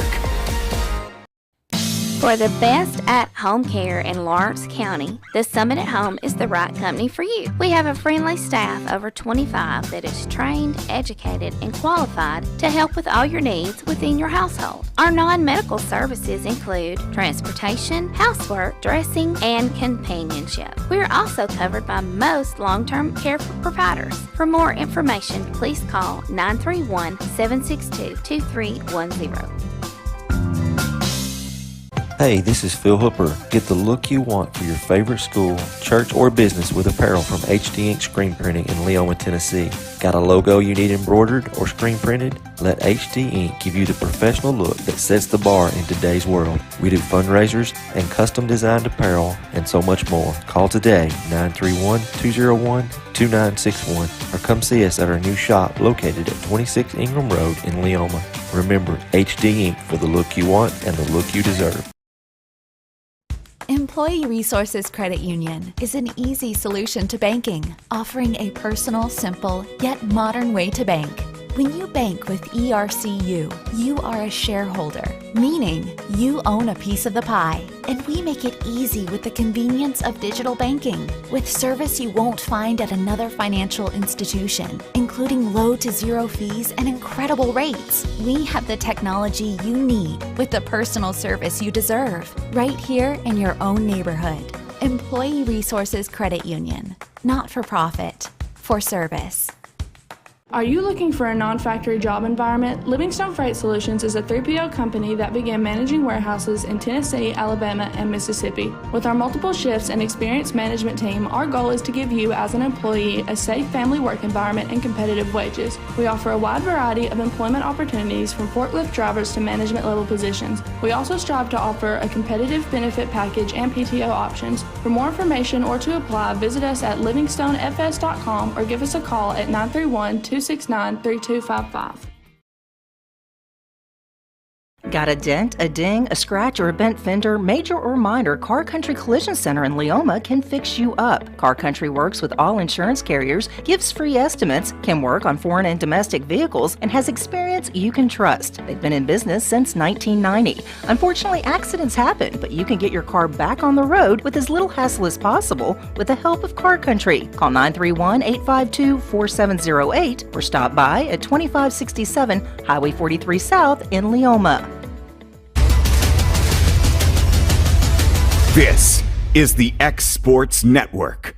For the best at-home care in Lawrence County, the Summit at Home is the right company for you. We have a friendly staff, over 25, that is trained, educated, and qualified to help with all your needs within your household. Our non-medical services include transportation, housework, dressing, and companionship. We are also covered by most long-term care providers. For more information, please call 931-762-2310. Hey, this is Phil Hooper. Get the look you want for your favorite school, church, or business with apparel from HD Ink Screen Printing in Leoma, Tennessee. Got a logo you need embroidered or screen printed? Let HD Ink give you the professional look that sets the bar in today's world. We do fundraisers and custom designed apparel and so much more. Call today, 931-201-2961, or come see us at our new shop located at 26 Ingram Road in Leoma. Remember, HD Ink for the look you want and the look you deserve. Employee Resources Credit Union is an easy solution to banking, offering a personal, simple, yet modern way to bank. When you bank with ERCU, you are a shareholder, meaning you own a piece of the pie. And we make it easy with the convenience of digital banking, with service you won't find at another financial institution, including low to zero fees and incredible rates. We have the technology you need with the personal service you deserve, right here in your own neighborhood. Employee Resources Credit Union, not for profit, for service. Are you looking for a non-factory job environment? Livingstone Freight Solutions is a 3PL company that began managing warehouses in Tennessee, Alabama, and Mississippi. With our multiple shifts and experienced management team, our goal is to give you as an employee a safe family work environment and competitive wages. We offer a wide variety of employment opportunities from forklift drivers to management level positions. We also strive to offer a competitive benefit package and PTO options. For more information or to apply, visit us at livingstonefs.com or give us a call at 931-269-3255. Got a dent, a ding, a scratch, or a bent fender? Major or minor, Car Country Collision Center in Leoma can fix you up. Car Country works with all insurance carriers, gives free estimates, can work on foreign and domestic vehicles, and has experience you can trust. They've been in business since 1990. Unfortunately, accidents happen, but you can get your car back on the road with as little hassle as possible with the help of Car Country. Call 931-852-4708 or stop by at 2567 Highway 43 South in Leoma. This is the X Sports Network.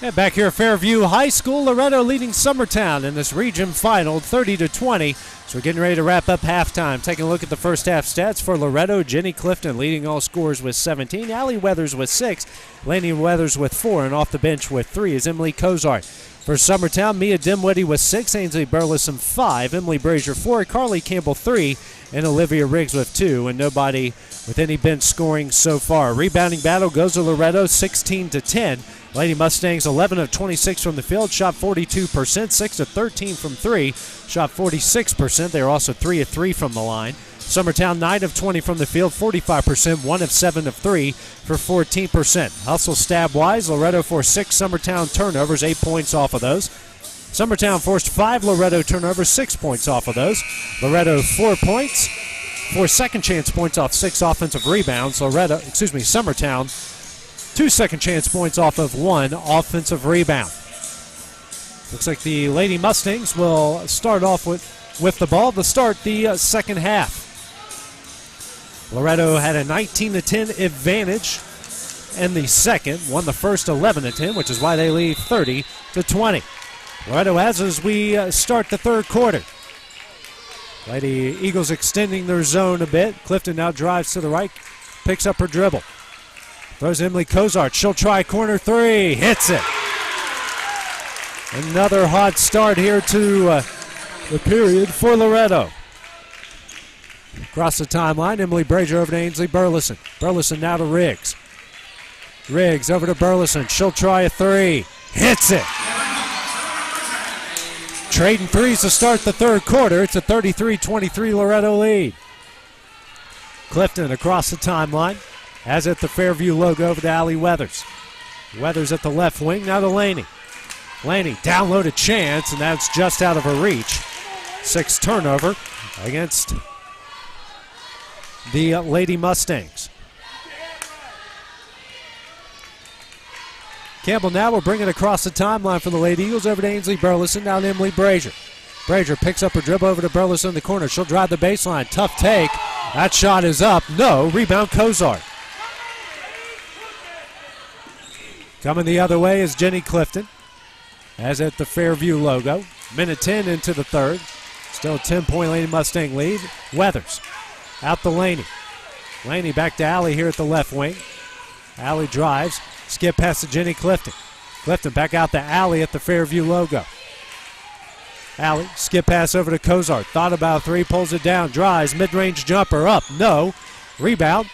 And back here at Fairview High School, Loretto leading Summertown in this region final 30-20. So we're getting ready to wrap up halftime. Taking a look at the first half stats for Loretto. Jenny Clifton leading all scorers with 17. Allie Weathers with 6. Laney Weathers with 4. And off the bench with 3 is Emily Cozart. For Summertown, Mia Dimwitty with 6. Ainsley Burleson 5. Emily Brazier 4. Carly Campbell 3. And Olivia Riggs with 2. And nobody with any bench scoring so far. Rebounding battle goes to Loretto 16-10. Lady Mustangs 11 of 26 from the field, shot 42%, 6 of 13 from 3, shot 46%. They were also 3 of 3 from the line. Summertown 9 of 20 from the field, 45%, 1 of 7 of 3 for 14%. Hustle stab wise, Loretto forced 6 Summertown turnovers, 8 points off of those. Summertown forced 5 Loretto turnovers, 6 points off of those. Loretto 4 points, 4 second chance points off 6 offensive rebounds. Summertown 2 second chance points off of 1 offensive rebound. Looks like the Lady Mustangs will start off with the ball to start the second half. Loretto had a 19-10 advantage in the second, won the first 11-10, which is why they lead 30-20. Loretto has as we start the third quarter. Lady Eagles extending their zone a bit. Clifton now drives to the right, picks up her dribble. Throws Emily Cozart. She'll try corner 3. Hits it. Another hot start here to the period for Loretto. Across the timeline, Emily Brazier over to Ainsley Burleson. Burleson now to Riggs. Riggs over to Burleson. She'll try a 3. Hits it. Trading threes to start the third quarter. It's a 33-23 Loretto lead. Clifton across the timeline. Has it the Fairview logo over to Allie Weathers. Weathers at the left wing, now to Laney. Laney, downloaded chance, and that's just out of her reach. 6th turnover against the Lady Mustangs. Campbell now will bring it across the timeline for the Lady Eagles over to Ainsley Burleson, now to Emily Brazier. Brazier picks up her dribble over to Burleson in the corner. She'll drive the baseline. Tough take. That shot is up. No. Rebound Cozart. Coming the other way is Jenny Clifton. As at the Fairview logo. Minute 10 into the third. Still a 10-point Lady Mustang lead. Weathers out to Laney. Laney back to Allie here at the left wing. Allie drives. Skip past to Jenny Clifton. Clifton back out to Allie at the Fairview logo. Allie, skip pass over to Cozart. Thought about 3, pulls it down, drives, mid-range jumper up. No. Rebound.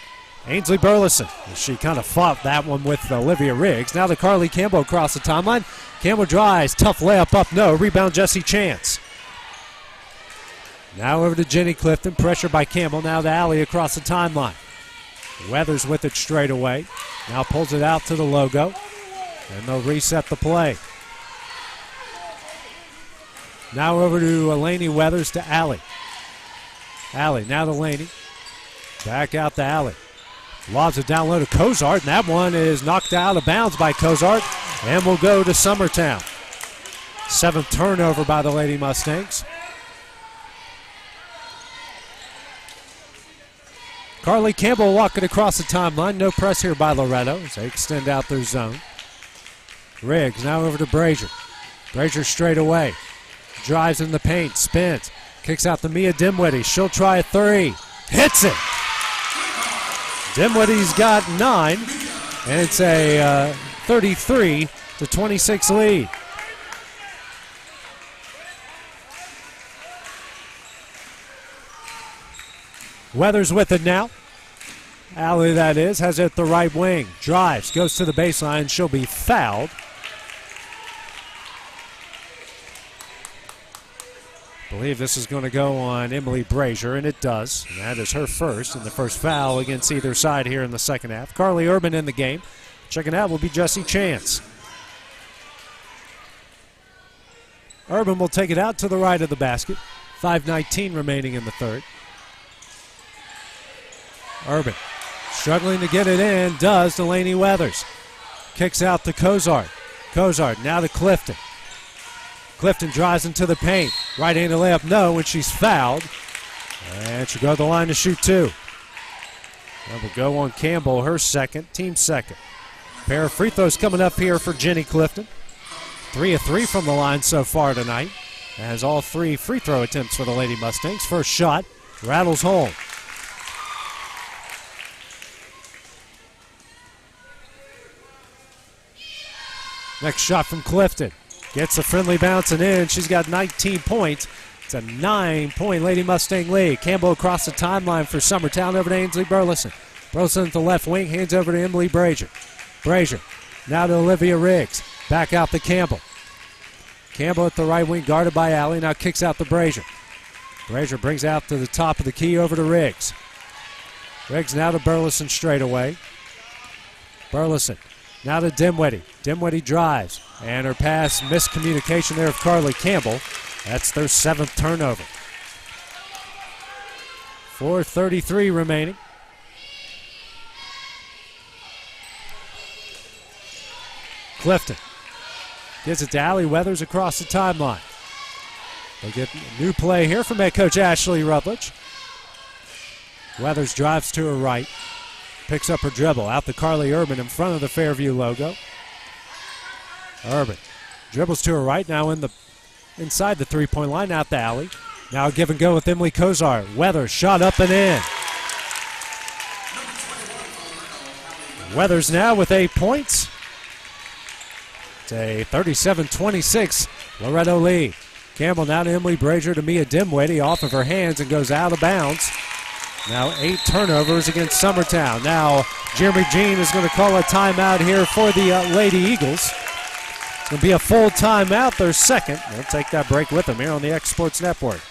Ainsley Burleson. She kind of fought that one with Olivia Riggs. Now to Carly Campbell across the timeline. Campbell drives. Tough layup up. No. Rebound Jessie Chance. Now over to Jenny Clifton. Pressure by Campbell. Now to Allie across the timeline. Weathers with it straight away. Now pulls it out to the logo. And they'll reset the play. Now over to Laney Weathers to Allie. Allie now to Laney. Back out to Allie. Lobs it down low to Cozart, and that one is knocked out of bounds by Cozart, and will go to Summertown. 7th turnover by the Lady Mustangs. Carly Campbell walking across the timeline. No press here by Loretto as they extend out their zone. Riggs now over to Brazier. Brazier straight away. Drives in the paint, spins. Kicks out to Mia Dimwitty. She'll try a three. Hits it! Dimwitty's got 9, and it's a 33-26 lead. Weathers with it now. Allie, that is, has it at the right wing. Drives, goes to the baseline. She'll be fouled. I believe this is going to go on Emily Brazier, and it does. And that is her first, and the first foul against either side here in the second half. Carly Urban in the game. Checking out will be Jessie Chance. Urban will take it out to the right of the basket. 5:19 remaining in the third. Urban struggling to get it in, does Delaney Weathers. Kicks out to Cozart. Cozart now to Clifton. Clifton drives into the paint. Right-handed layup, no, when she's fouled. And she'll go to the line to shoot 2. That will go on Campbell, her second, team second. Pair of free throws coming up here for Jenny Clifton. 3 of 3 from the line so far tonight. Has all 3 free throw attempts for the Lady Mustangs. First shot rattles home. Next shot from Clifton. Gets a friendly bounce and in. She's got 19 points. It's a 9-point Lady Mustang lead. Campbell across the timeline for Summertown over to Ainsley Burleson. Burleson at the left wing, hands over to Emily Brazier. Brazier now to Olivia Riggs. Back out to Campbell. Campbell at the right wing, guarded by Allie. Now kicks out to Brazier. Brazier brings out to the top of the key over to Riggs. Riggs now to Burleson straight away. Burleson now to Dimwitty. Dimwitty drives. And her pass, miscommunication there of Carly Campbell. That's their 7th turnover. 4:33 remaining. Clifton gives it to Allie Weathers across the timeline. They'll get a new play here from head coach Ashley Rutledge. Weathers drives to her right. Picks up her dribble. Out to Carly Urban in front of the Fairview logo. Urban dribbles to her right. Now inside the three-point line. Out to Allie. Now a give and go with Emily Cozart. Weathers shot up and in. Weathers now with 8 points. It's a 37-26 Loretto lead. Campbell now to Emily Brazier to Mia Dimwitty off of her hands and goes out of bounds. Now 8 turnovers against Summertown. Now Jeremy Jean is going to call a timeout here for the Lady Eagles. It's going to be a full timeout, their second. They'll take that break with them here on the X Sports Network.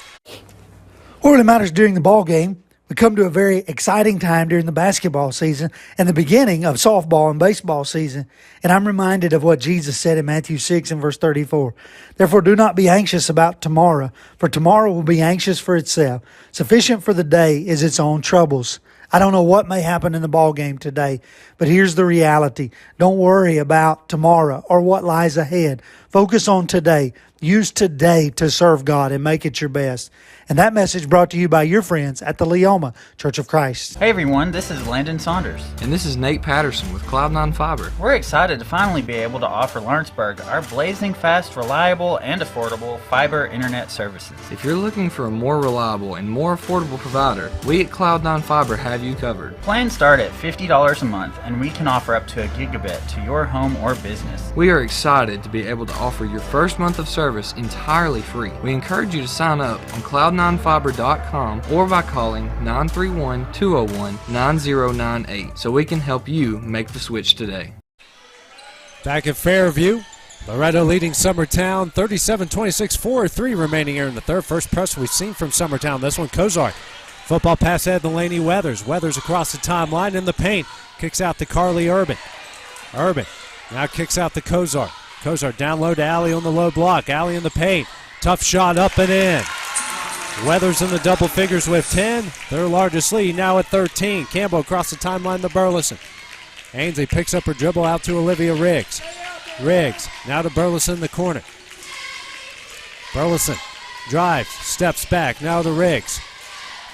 What really matters during the ball game, we come to a very exciting time during the basketball season and the beginning of softball and baseball season. And I'm reminded of what Jesus said in Matthew 6 and verse 34. Therefore, do not be anxious about tomorrow, for tomorrow will be anxious for itself. Sufficient for the day is its own troubles. I don't know what may happen in the ball game today, but here's the reality. Don't worry about tomorrow or what lies ahead. Focus on today. Use today to serve God and make it your best. And that message brought to you by your friends at the Leoma Church of Christ. Hey everyone, this is Landon Saunders. And this is Nate Patterson with Cloud9 Fiber. We're excited to finally be able to offer Lawrenceburg our blazing fast, reliable, and affordable fiber internet services. If you're looking for a more reliable and more affordable provider, we at Cloud9 Fiber have you covered. Plans start at $50 a month, and we can offer up to a gigabit to your home or business. We are excited to be able to offer your first month of service entirely free. We encourage you to sign up on cloud9fiber.com or by calling 931-201-9098 so we can help you make the switch today. Back at Fairview, Loretto leading Summertown 37-26, 4-3 remaining here in the third. First press we've seen from Summertown. This one, Cozart. Football pass ahead to Laney Weathers. Weathers across the timeline in the paint. Kicks out to Carly Urban. Urban now kicks out to Cozart. Cozart down low to Allie on the low block. Allie in the paint. Tough shot up and in. Weathers in the double figures with 10. Their largest lead now at 13. Campbell across the timeline to Burleson. Ainsley picks up her dribble out to Olivia Riggs. Riggs now to Burleson in the corner. Burleson drives, steps back, now to Riggs.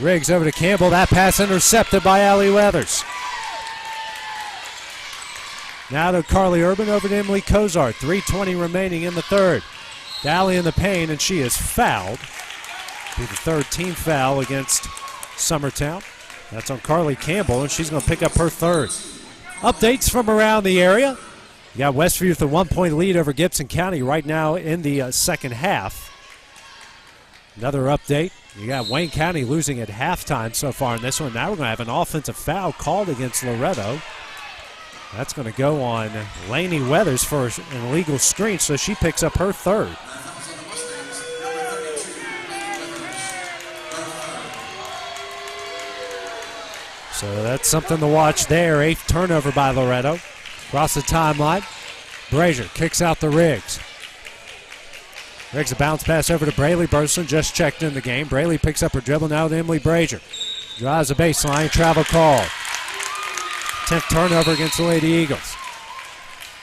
Riggs over to Campbell. That pass intercepted by Allie Weathers. Now to Carly Urban over to Emily Cozart. 3:20 remaining in the third. Daly in the paint, and she is fouled. Be the third team foul against Summertown. That's on Carly Campbell, and she's going to pick up her third. Updates from around the area. You got Westview with a 1-point lead over Gibson County right now in the second half. Another update. You got Wayne County losing at halftime so far in this one. Now we're going to have an offensive foul called against Loretto. That's going to go on Lainey Weathers for an illegal screen, so she picks up her third. So that's something to watch there. 8th turnover by Loretto. Across the timeline, Brazier kicks out to Riggs. Riggs a bounce pass over to Braley Burson, just checked in the game. Braley picks up her dribble now to Emily Brazier. Drives the baseline, travel call. 10th turnover against the Lady Eagles.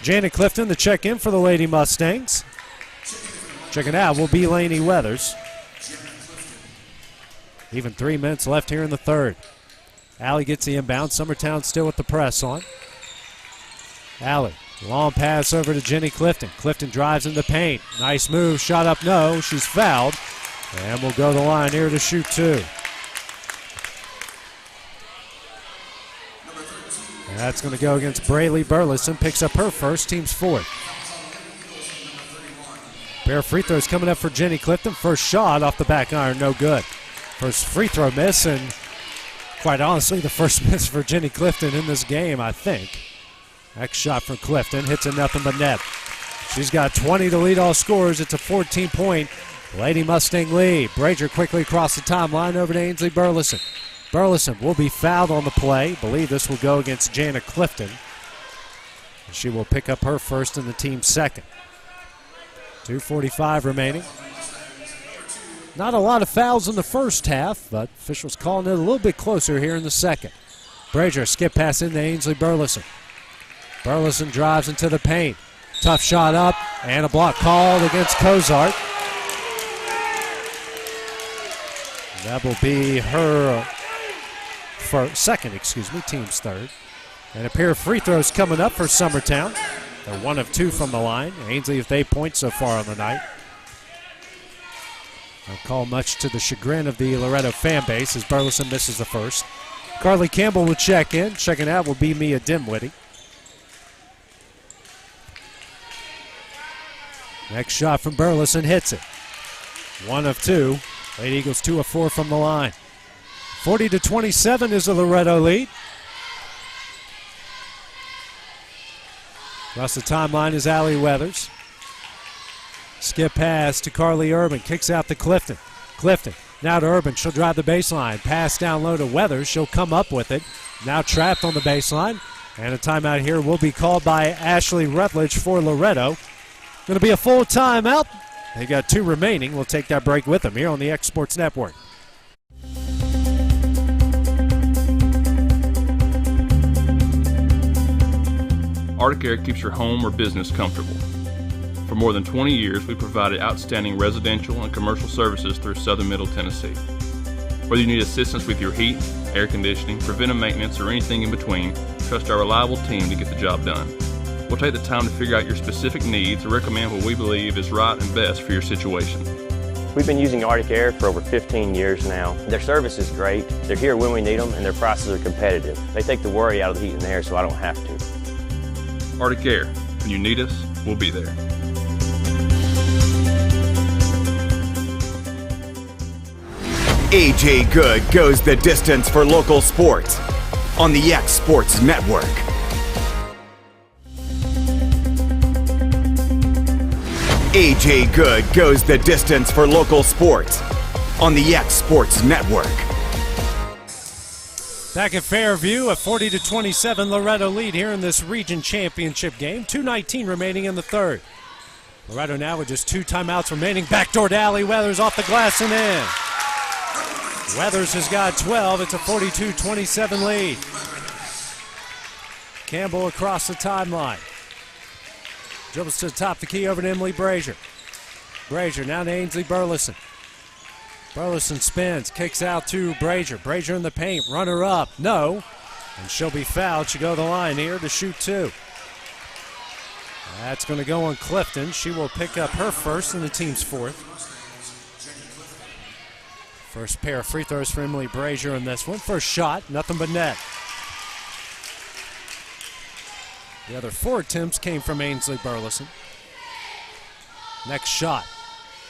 Janet Clifton to check in for the Lady Mustangs. Checking out will be Lainey Weathers. Even 3 minutes left here in the third. Allie gets the inbound. Summertown still with the press on. Allie, long pass over to Jenny Clifton. Clifton drives in the paint. Nice move, shot up, no. She's fouled. And will go to the line here to shoot two. And that's going to go against Braley Burleson. Picks up her first, team's fourth. Pair of free throws coming up for Jenny Clifton. First shot off the back iron, no good. First free throw miss, and quite honestly, the first miss for Jenny Clifton in this game, I think. Next shot from Clifton, hits a nothing but net. She's got 20 to lead all scorers. It's a 14-point Lady Mustang lead. Brazier quickly across the timeline over to Ainsley Burleson. Burleson will be fouled on the play. Believe this will go against Janet Clifton. And she will pick up her first and the team's second. 2:45 remaining. Not a lot of fouls in the first half, but officials calling it a little bit closer here in the second. Brazier skip pass into Ainsley Burleson. Burleson drives into the paint. Tough shot up, and a block called against Cozart. That will be her second, team's third. And a pair of free throws coming up for Summertown. They're 1 of 2 from the line. Ainsley with 8 points so far on the night. A call much to the chagrin of the Loretto fan base as Burleson misses the first. Carly Campbell will check in. Checking out will be Mia Dimwitty. Next shot from Burleson hits it. 1 of 2. Lady Eagles 2 of 4 from the line. 40-27 is the Loretto lead. Across the timeline is Allie Weathers. Skip pass to Carly Urban. Kicks out to Clifton. Clifton now to Urban. She'll drive the baseline. Pass down low to Weathers. She'll come up with it. Now trapped on the baseline. And a timeout here will be called by Ashley Rutledge for Loretto. Going to be a full timeout. They got 2 remaining. We'll take that break with them here on the X Sports Network. Arctic Air keeps your home or business comfortable. For more than 20 years, we've provided outstanding residential and commercial services through southern Middle Tennessee. Whether you need assistance with your heat, air conditioning, preventive maintenance, or anything in between, trust our reliable team to get the job done. We'll take the time to figure out your specific needs and recommend what we believe is right and best for your situation. We've been using Arctic Air for over 15 years now. Their service is great, they're here when we need them, and their prices are competitive. They take the worry out of the heat and air so I don't have to. Arctic Air. When you need us, we'll be there. AJ Good goes the distance for local sports on the X Sports Network. AJ Good goes the distance for local sports on the X Sports Network. Back at Fairview, a 40-27 Loretto lead here in this region championship game. 2:19 remaining in the third. Loretto now with just 2 timeouts remaining. Backdoor to Allie Weathers off the glass and in. Weathers has got 12. It's a 42-27 lead. Campbell across the timeline. Dribbles to the top of the key over to Emily Brazier. Brazier now to Ainsley Burleson. Burleson spins, kicks out to Brazier. Brazier in the paint, runner up, no. And she'll be fouled. She'll go to the line here to shoot 2. That's going to go on Clifton. She will pick up her first and the team's fourth. First pair of free throws for Emily Brazier in this one. First shot, nothing but net. The other 4 attempts came from Ainsley Burleson. Next shot,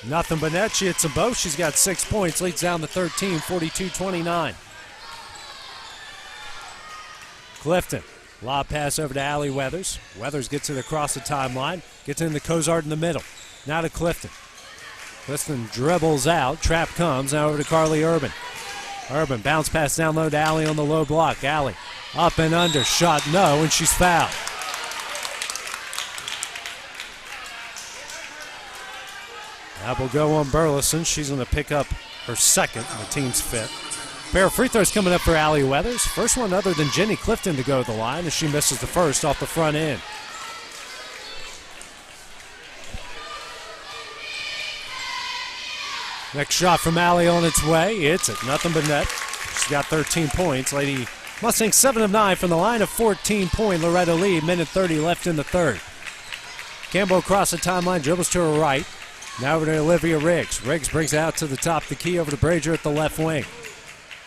nothing but net. She hits them both. She's got 6 points, leads down to 13, 42-29. Clifton, lob pass over to Allie Weathers. Weathers gets it across the timeline, gets into Cozart in the middle. Now to Clifton. Clifton dribbles out, trap comes, now over to Carly Urban. Urban, bounce pass down low to Allie on the low block. Allie, up and under, shot no, and she's fouled. That will go on Burleson. She's going to pick up her second, the team's fifth. Pair of free throws coming up for Allie Weathers. First one other than Jenny Clifton to go to the line as she misses the first off the front end. Next shot from Allie on its way. It's it, nothing but net. She's got 13 points. Lady Mustangs 7 of 9 from the line, of 14-point Loretto lead. Minute 30 left in the third. Campbell across the timeline, dribbles to her right. Now over to Olivia Riggs. Riggs brings it out to the top of the key over to Brazier at the left wing.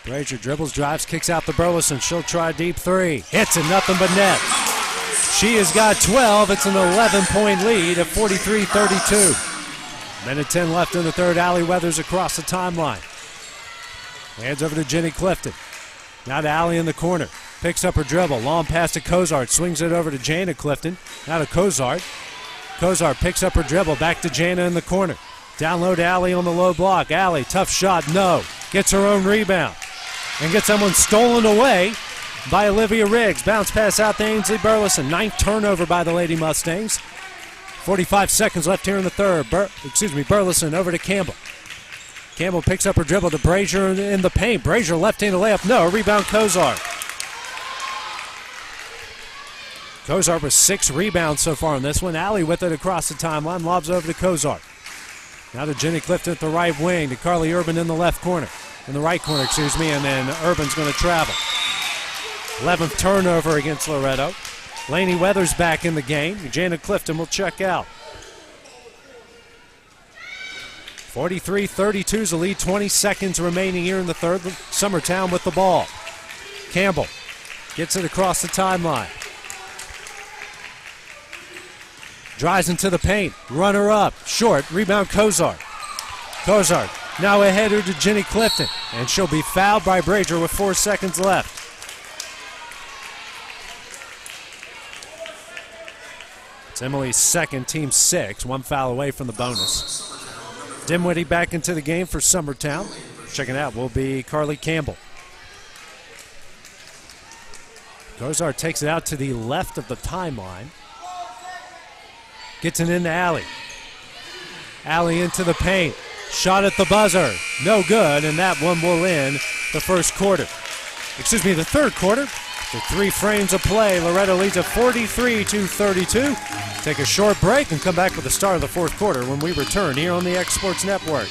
Brazier dribbles, drives, kicks out to Burleson. She'll try a deep three. Hits it, nothing but net. She has got 12. It's an 11-point lead at 43-32. Minute 10 left in the third. Allie Weathers across the timeline. Hands over to Jenny Clifton. Now to Allie in the corner. Picks up her dribble. Long pass to Cozart. Swings it over to Jana Clifton. Now to Cozart. Cozart picks up her dribble, back to Jana in the corner. Down low to Allie on the low block. Allie, tough shot, no. Gets her own rebound. And gets someone stolen away by Olivia Riggs. Bounce pass out to Ainsley Burleson. 9th turnover by the Lady Mustangs. 45 seconds left here in the third. Burleson over to Campbell. Campbell picks up her dribble to Brazier in the paint. Brazier left-handed layup, no. Rebound Cozart. Cozart with 6 rebounds so far on this one. Allie with it across the timeline. Lobs over to Cozart. Now to Jenny Clifton at the right wing. To Carly Urban in the left corner. In the right corner, and then Urban's going to travel. 11th turnover against Loretto. Lainey Weathers back in the game. Jana Clifton will check out. 43-32 is the lead. 20 seconds remaining here in the third. Summertown with the ball. Campbell gets it across the timeline. Drives into the paint. Runner up. Short. Rebound Cozart. Cozart now a header to Jenny Clifton. And she'll be fouled by Brazier with 4 seconds left. It's Emily's second, team 6. 1 foul away from the bonus. Dimwitty back into the game for Summertown. Checking out will be Carly Campbell. Cozart takes it out to the left of the timeline. Gets it into Allie. Allie into the paint. Shot at the buzzer. No good, and that one will end the the third quarter. With 3 frames of play, Loretto leads at 43-32. Take a short break and come back with the start of the fourth quarter when we return here on the X Sports Network.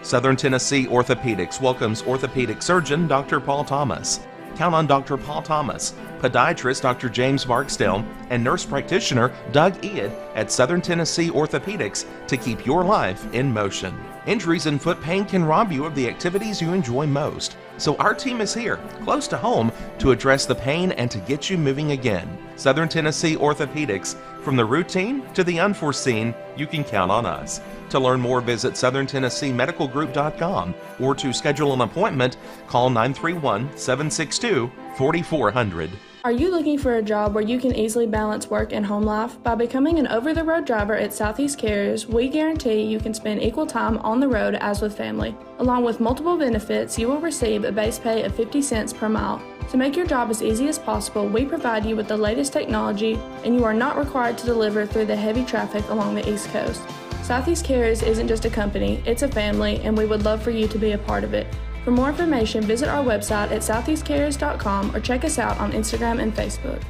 Southern Tennessee Orthopedics welcomes orthopedic surgeon Dr. Paul Thomas. Count on Dr. Paul Thomas, podiatrist Dr. James Barksdale, and nurse practitioner Doug Iad at Southern Tennessee Orthopedics to keep your life in motion. Injuries and foot pain can rob you of the activities you enjoy most. So our team is here, close to home, to address the pain and to get you moving again. Southern Tennessee Orthopedics. From the routine to the unforeseen, you can count on us. To learn more, visit SouthernTennesseeMedicalGroup.com or to schedule an appointment, call 931-762-4400. Are you looking for a job where you can easily balance work and home life? By becoming an over-the-road driver at Southeast Carriers, we guarantee you can spend equal time on the road as with family. Along with multiple benefits, you will receive a base pay of 50 cents per mile. To make your job as easy as possible, we provide you with the latest technology, and you are not required to deliver through the heavy traffic along the East Coast. Southeast Carriers isn't just a company, it's a family, and we would love for you to be a part of it. For more information, visit our website at southeastcarriers.com or check us out on Instagram and Facebook.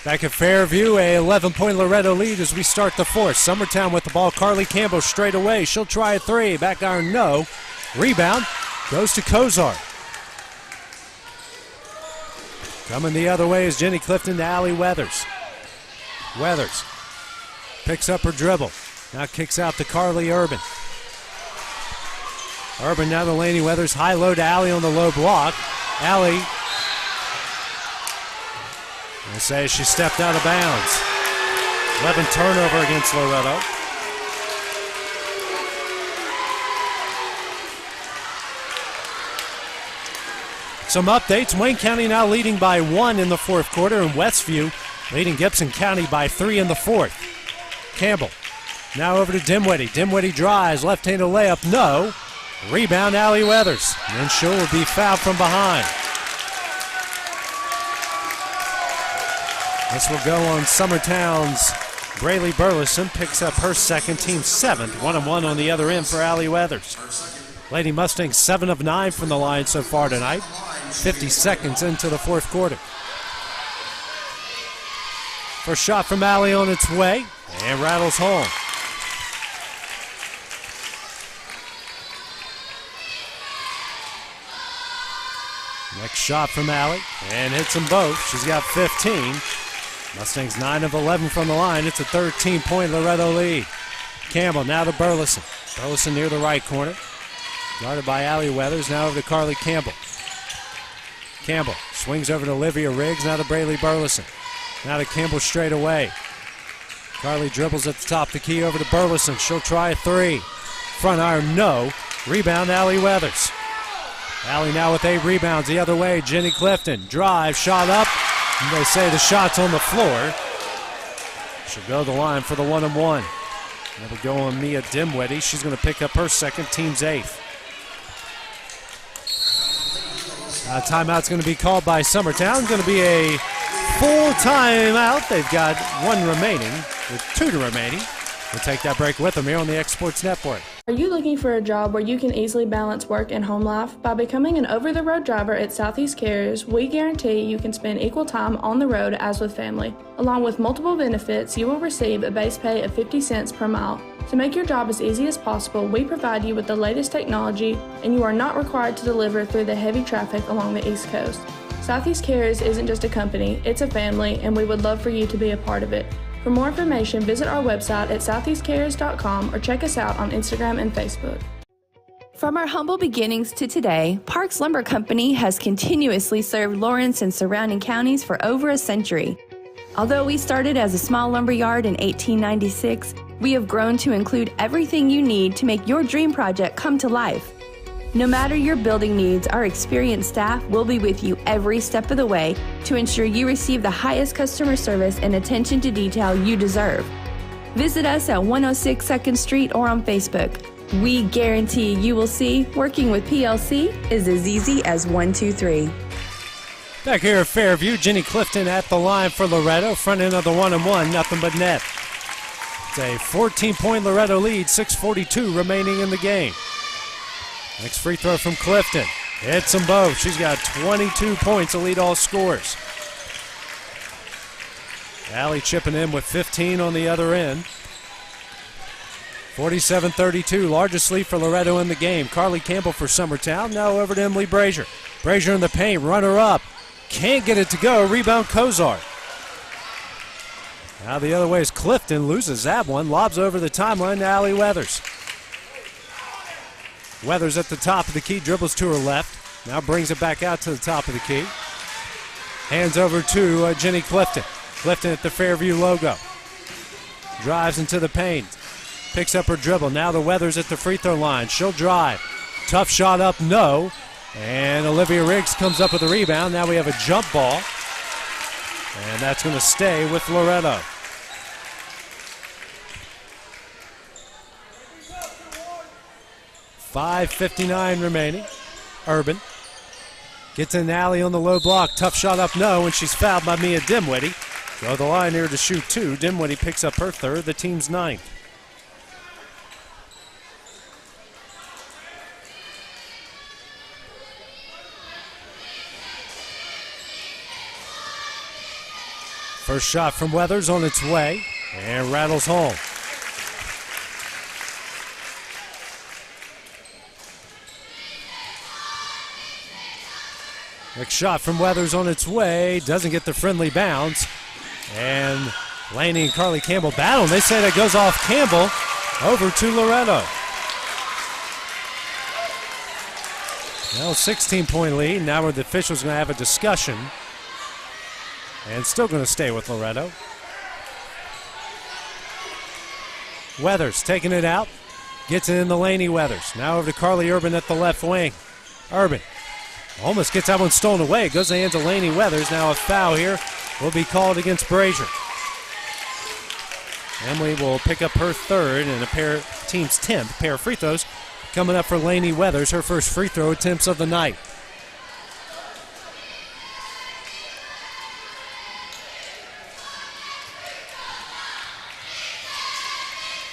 Back at Fairview, a 11-point Loretto lead as we start the fourth. Summertown with the ball. Carly Campbell straight away. She'll try a 3. Back iron, no. Rebound goes to Cozart. Coming the other way is Jenny Clifton to Allie Weathers. Weathers picks up her dribble. Now kicks out to Carly Urban. Urban now to Laney Weathers. High low to Allie on the low block. Allie, they say she stepped out of bounds. 11 turnover against Loretto. Some updates. Wayne County now leading by 1 in the fourth quarter, and Westview leading Gibson County by 3 in the fourth. Campbell now over to Dimwitty. Dimwitty drives, left-handed layup, no. Rebound, Allie Weathers. And she'll be fouled from behind. This will go on Summertown's Braylee Burleson. Picks up her second, team seventh. 1-1 on the other end for Allie Weathers. Lady Mustangs 7 of 9 from the line so far tonight. 50 seconds into the fourth quarter. First shot from Allie on its way and rattles home. Next shot from Allie and hits them both. She's got 15. Mustangs 9 of 11 from the line. It's a 13-point Loretto lead. Campbell now to Burleson. Burleson near the right corner. Guarded by Allie Weathers. Now over to Carly Campbell. Campbell swings over to Olivia Riggs. Now to Braylee Burleson. Now to Campbell straight away. Carly dribbles at the top of the key over to Burleson. She'll try a three. Front iron, no. Rebound, Allie Weathers. Allie now with 8 rebounds the other way. Jenny Clifton. Drive, shot up. And they say the shot's on the floor. She'll go to the line for the 1-and-1. That'll go on Mia Dimwitty. She's going to pick up her second, team's 8th. Timeout's going to be called by Summertown. It's going to be a full timeout. They've got 1 remaining, with 2 remaining. We'll take that break with them here on the X Sports Network. Are you looking for a job where you can easily balance work and home life? By becoming an over-the-road driver at Southeast Carriers, we guarantee you can spend equal time on the road as with family. Along with multiple benefits, you will receive a base pay of 50 cents per mile. To make your job as easy as possible, we provide you with the latest technology, and you are not required to deliver through the heavy traffic along the East Coast. Southeast Carriers isn't just a company, it's a family, and we would love for you to be a part of it. For more information, visit our website at southeastcarriers.com or check us out on Instagram and Facebook. From our humble beginnings to today, Parks Lumber Company has continuously served Lawrence and surrounding counties for over a century. Although we started as a small lumber yard in 1896, we have grown to include everything you need to make your dream project come to life. No matter your building needs, our experienced staff will be with you every step of the way to ensure you receive the highest customer service and attention to detail you deserve. Visit us at 106 2nd Street or on Facebook. We guarantee you will see working with PLC is as easy as 1, 2, 3. Back here at Fairview, Jenny Clifton at the line for Loretto. Front end of the 1-and-1, nothing but net. It's a 14-point Loretto lead, 6:42 remaining in the game. Next free throw from Clifton. Hits them both. She's got 22 points to lead all scores. Allie chipping in with 15 on the other end. 47-32, largest lead for Loretto in the game. Carly Campbell for Summertown. Now over to Emily Brazier. Brazier in the paint, runner up. Can't get it to go. Rebound Kozar. Now the other way is Clifton. Loses that one. Lobs over the timeline to Allie Weathers. Weathers at the top of the key, dribbles to her left. Now brings it back out to the top of the key. Hands over to Jenny Clifton. Clifton at the Fairview logo. Drives into the paint. Picks up her dribble. Now the Weathers at the free throw line. She'll drive. Tough shot up, no. And Olivia Riggs comes up with a rebound. Now we have a jump ball. And that's going to stay with Loretto. .5:59 remaining. Urban gets an alley on the low block. Tough shot up, no, and she's fouled by Mia Dimwitty. Go the line here to shoot 2. Dimwitty picks up her third, the team's 9th. First shot from Weathers on its way and rattles home. Next shot from Weathers on its way. Doesn't get the friendly bounce. And Laney and Carly Campbell battle, and they say that goes off Campbell over to Loretto. Now a 16-point lead. Now where the officials going to have a discussion. And still going to stay with Loretto. Weathers taking it out. Gets it in the Laney Weathers. Now over to Carly Urban at the left wing. Urban almost gets that one stolen away. Goes to the hands of Laney Weathers. Now a foul here will be called against Brazier. Emily will pick up her third and team's 10th pair of free throws coming up for Laney Weathers, her first free throw attempts of the night.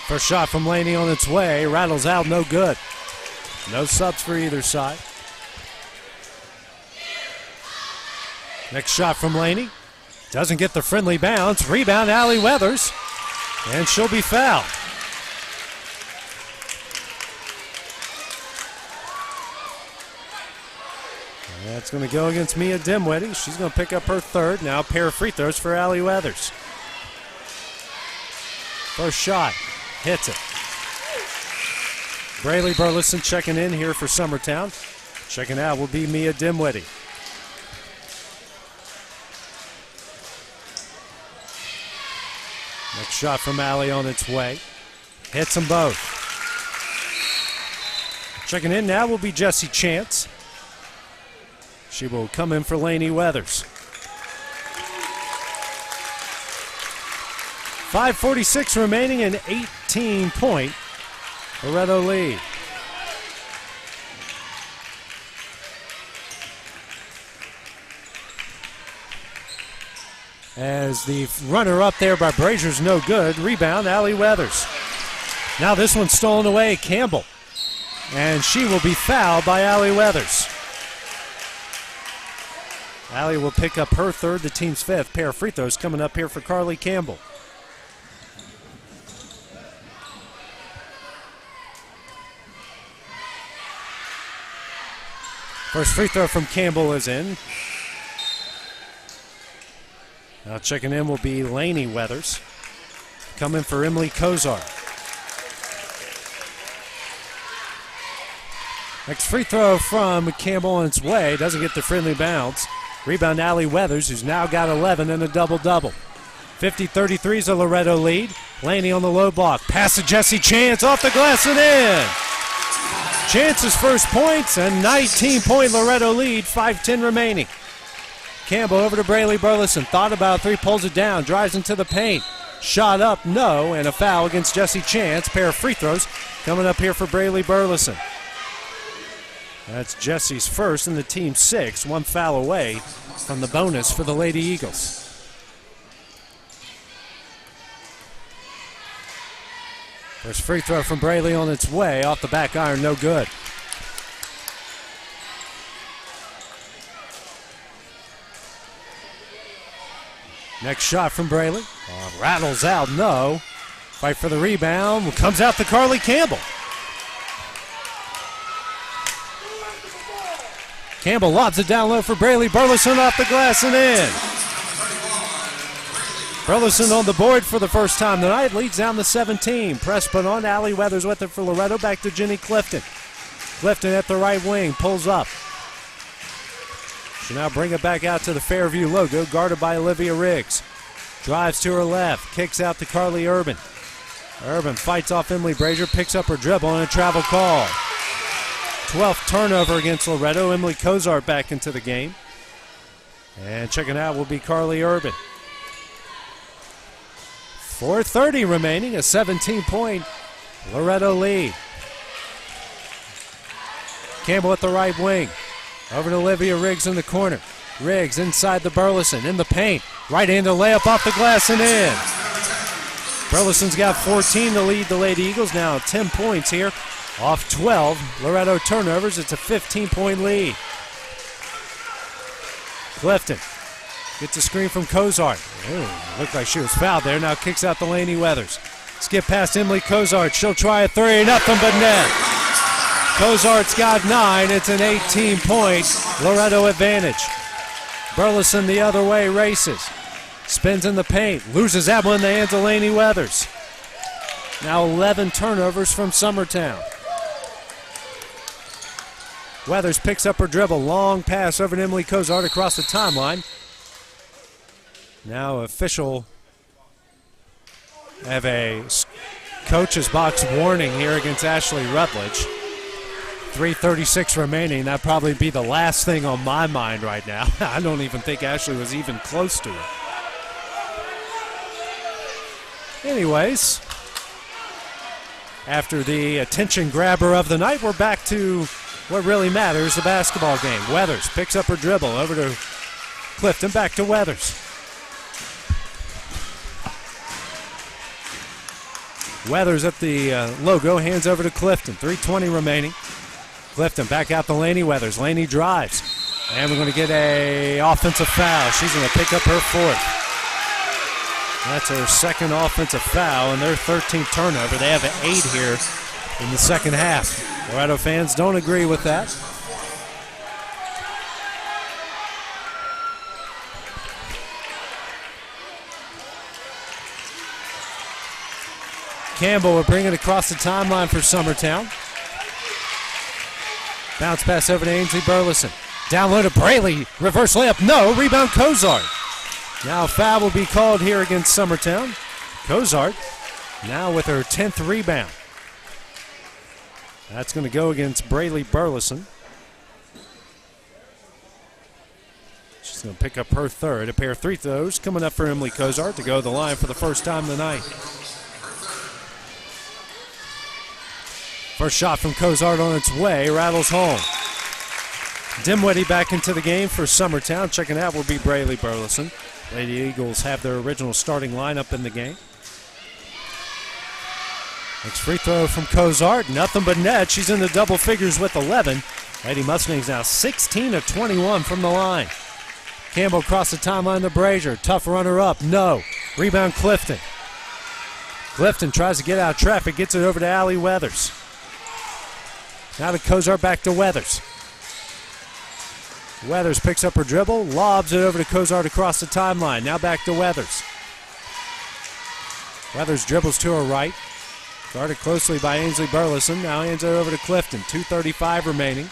First shot from Laney on its way, rattles out, no good. No subs for either side. Next shot from Laney. Doesn't get the friendly bounce. Rebound, Allie Weathers. And she'll be fouled. That's going to go against Mia Dimwitty. She's going to pick up her third. Now a pair of free throws for Allie Weathers. First shot. Hits it. Braylee Burleson checking in here for Summertown. Checking out will be Mia Dimwitty. Next shot from Allie on its way. Hits them both. Checking in now will be Jessie Chance. She will come in for Laney Weathers. 5:46 remaining, an 18-point Loretto lead. As the runner up there by Brazier's no good. Rebound, Allie Weathers. Now this one's stolen away, Campbell. And she will be fouled by Allie Weathers. Allie will pick up her third, the team's fifth pair of free throws coming up here for Carly Campbell. First free throw from Campbell is in. Now checking in will be Laney Weathers. Coming for Emily Kozar. Next free throw from Campbell on its way. Doesn't get the friendly bounce. Rebound Allie Weathers, who's now got 11 and a double-double. 50-33 is a Loretto lead. Laney on the low block. Pass to Jessie Chance off the glass and in. Chance's first points, a 19-point Loretto lead, 5:10 remaining. Campbell over to Braylee Burleson. Thought about three, pulls it down, drives into the paint. Shot up, no, and a foul against Jessie Chance. Pair of free throws coming up here for Braylee Burleson. That's Jessie's first and the team's sixth. One foul away from the bonus for the Lady Eagles. First free throw from Braylee on its way. Off the back iron, no good. Next shot from Braylee. Rattles out, no. Fight for the rebound. Comes out to Carly Campbell. Campbell lobs it down low for Braylee Burleson off the glass and in. Burleson on the board for the first time tonight. Leads down to 17. Press put on. Allie Weathers with it for Loretto. Back to Jenny Clifton. Clifton at the right wing. Pulls up. She'll now bring it back out to the Fairview logo. Guarded by Olivia Riggs. Drives to her left. Kicks out to Carly Urban. Urban fights off Emily Brazier. Picks up her dribble and a travel call. 12th turnover against Loretto. Emily Kozart back into the game. And checking out will be Carly Urban. 4:30 remaining, a 17-point Loretto lead. Campbell at the right wing. Over to Olivia Riggs in the corner. Riggs inside the Burleson, in the paint. Right-handed layup off the glass and in. Burleson's got 14 to lead the Lady Eagles. Now 10 points here off 12 Loretto turnovers. It's a 15-point lead. Clifton gets a screen from Kozart. Looked like she was fouled there. Now kicks out the Laney Weathers. Skip past Emily Kozart. She'll try a three. Nothing but net. Kozart's got 9. It's an 18-point Loretto advantage. Burleson the other way races. Spins in the paint. Loses that one in the hands of Laney Weathers. Now 11 turnovers from Summertown. Weathers picks up her dribble. Long pass over to Emily Cozart across the timeline. Now official have a coach's box warning here against Ashley Rutledge. 3:36 remaining. That'd probably be the last thing on my mind right now. I don't even think Ashley was even close to it. Anyways, after the attention grabber of the night, we're back to what really matters, the basketball game. Weathers picks up her dribble over to Clifton, back to Weathers. Weathers at the logo, hands over to Clifton. 3:20 remaining. Clifton back out to Laney Weathers. Laney drives. And we're going to get a offensive foul. She's going to pick up her fourth. That's her second offensive foul and their 13th turnover. They have an 8 here in the second half. Loretto fans don't agree with that. Campbell will bring it across the timeline for Summertown. Bounce pass over to Ainsley Burleson. Down low to Braley. Reverse layup. No. Rebound Cozart. Now a foul will be called here against Summertown. Cozart now with her 10th rebound. That's going to go against Braley Burleson. She's going to pick up her third. A pair of free throws coming up for Emily Cozart to go to the line for the first time tonight. First shot from Cozart on its way, rattles home. Dimwitty back into the game for Summertown. Checking out will be Braley Burleson. Lady Eagles have their original starting lineup in the game. Next free throw from Cozart, nothing but net. She's in the double figures with 11. Lady Mustangs now 16 of 21 from the line. Campbell across the timeline to Brazier. Tough runner up, no. Rebound Clifton. Clifton tries to get out of traffic, gets it over to Allie Weathers. Now to Cozart, back to Weathers. Weathers picks up her dribble, lobs it over to Cozart across the timeline. Now back to Weathers. Weathers dribbles to her right. Guarded closely by Ainsley Burleson. Now hands it over to Clifton. 2:35 remaining.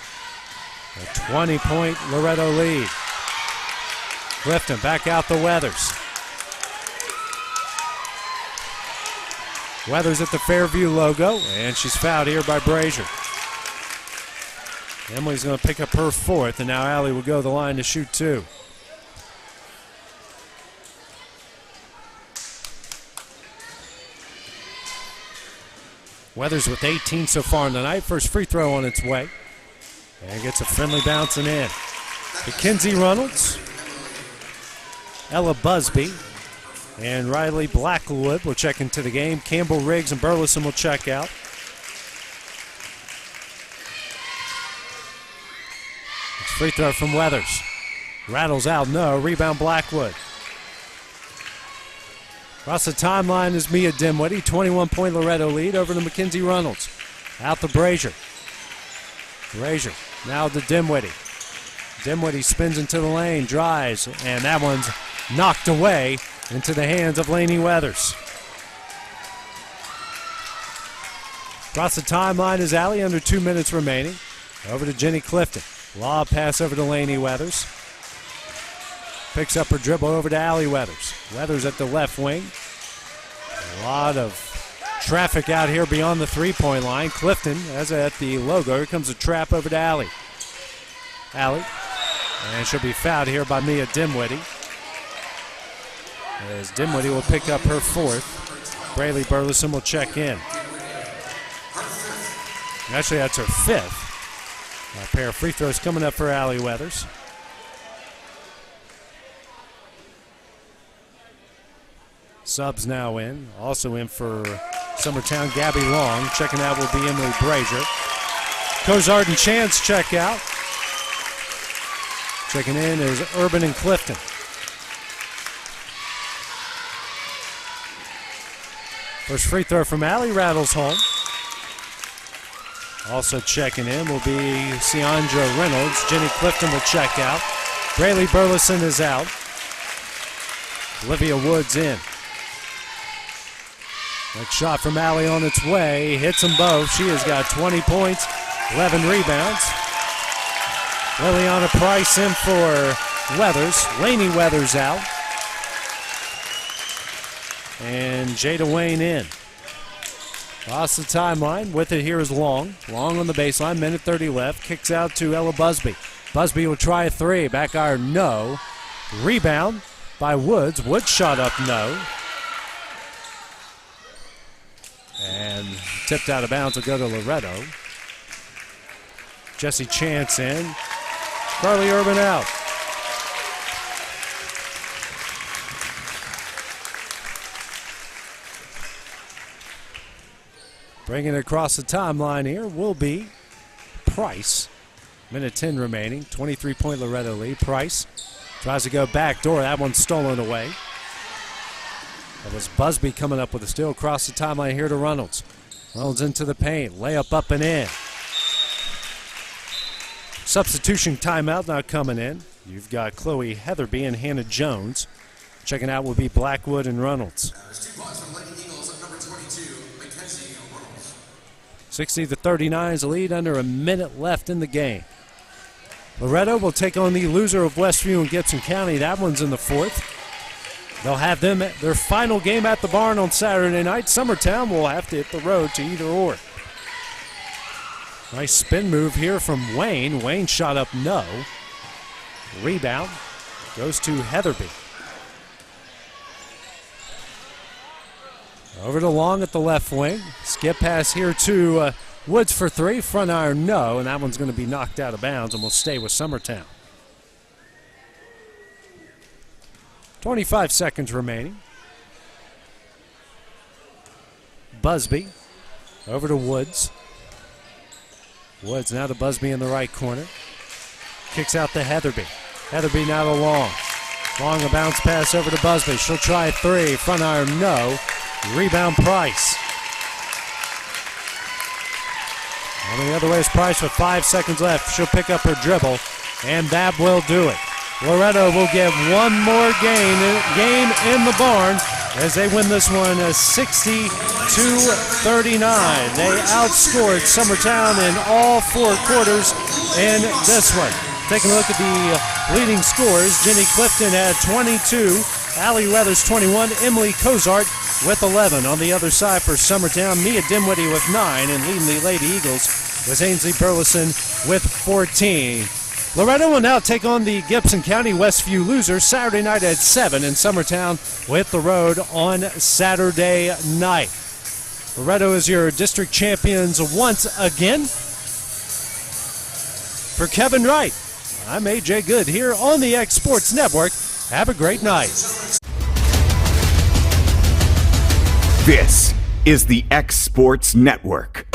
A 20-point Loretto lead. Clifton back out to Weathers. Weathers at the Fairview logo, and she's fouled here by Brazier. Emily's going to pick up her fourth, and now Allie will go to the line to shoot two. Weathers with 18 so far tonight. First free throw on its way. And gets a friendly bouncing in. Mackenzie Reynolds, Ella Busby, and Riley Blackwood will check into the game. Campbell, Riggs, and Burleson will check out. Free throw from Weathers. Rattles out, no. Rebound Blackwood. Across the timeline is Mia Dimwitty. 21-point Loretto lead over to Mackenzie Reynolds. Out to Brazier. Brazier now to Dimwitty. Dimwitty spins into the lane, drives, and that one's knocked away into the hands of Laney Weathers. Across the timeline is Allie, under 2 minutes remaining. Over to Jenny Clifton. Lob pass over to Laney Weathers. Picks up her dribble over to Allie Weathers. Weathers at the left wing. A lot of traffic out here beyond the three-point line. Clifton, as at the logo, here comes a trap over to Allie. Allie, and she'll be fouled here by Mia Dimwitty. As Dimwitty will pick up her fourth. Braley Burleson will check in. Actually, that's her fifth. A pair of free throws coming up for Allie Weathers. Subs now in. Also in for Summertown, Gabby Long. Checking out will be Emily Brazier. Cozart and Chance check out. Checking in is Urban and Clifton. First free throw from Allie rattles home. Also checking in will be Siandra Reynolds. Jenny Clifton will check out. Braley Burleson is out. Olivia Woods in. Next shot from Allie on its way. Hits them both. She has got 20 points, 11 rebounds. Liliana Price in for Weathers. Laney Weathers out. And Jada Wayne in. Across the timeline. With it here is Long. Long on the baseline. Minute 30 left. Kicks out to Ella Busby. Busby will try a three. Back iron, no. Rebound by Woods. Woods shot up, no. And tipped out of bounds will go to Loretto. Jesse Chance in. Carly Urban out. Bringing it across the timeline here will be Price. Minute 10 remaining. 23-point Loretto lead. Price tries to go back door. That one's stolen away. That was Busby coming up with a steal across the timeline here to Reynolds. Reynolds into the paint. Layup up and in. Substitution timeout now coming in. You've got Chloe Heatherby and Hannah Jones. Checking out will be Blackwood and Reynolds. 60-39 is the lead, under a minute left in the game. Loretto will take on the loser of Westview and Gibson County. That one's in the fourth. They'll have them at their final game at the barn on Saturday night. Summertown will have to hit the road to either or. Nice spin move here from Wayne. Wayne shot up, no. Rebound goes to Heatherby. Over to Long at the left wing. Skip pass here to Woods for three. Front iron, no. And that one's going to be knocked out of bounds and will stay with Summertown. 25 seconds remaining. Busby over to Woods. Woods now to Busby in the right corner. Kicks out to Heatherby. Heatherby now to Long. Long a bounce pass over to Busby. She'll try a three. Front iron, no. Rebound Price. On the other way is Price with 5 seconds left. She'll pick up her dribble, and that will do it. Loretto will get one more game in the barn as they win this one 60-39. They outscored Summertown in all four quarters in this one. Taking a look at the leading scorers, Jenny Clifton had 22, Allie Leathers 21, Emily Cozart with 11. On the other side for Summertown, Mia Dimwitty with 9, and leading the Lady Eagles was Ainsley Burleson with 14. Loretto will now take on the Gibson County Westview losers Saturday night at 7, and Summertown will hit the road on Saturday night. Loretto is your district champions once again. For Kevin Wright, I'm AJ Good here on the X Sports Network. Have a great night. This is the X Sports Network.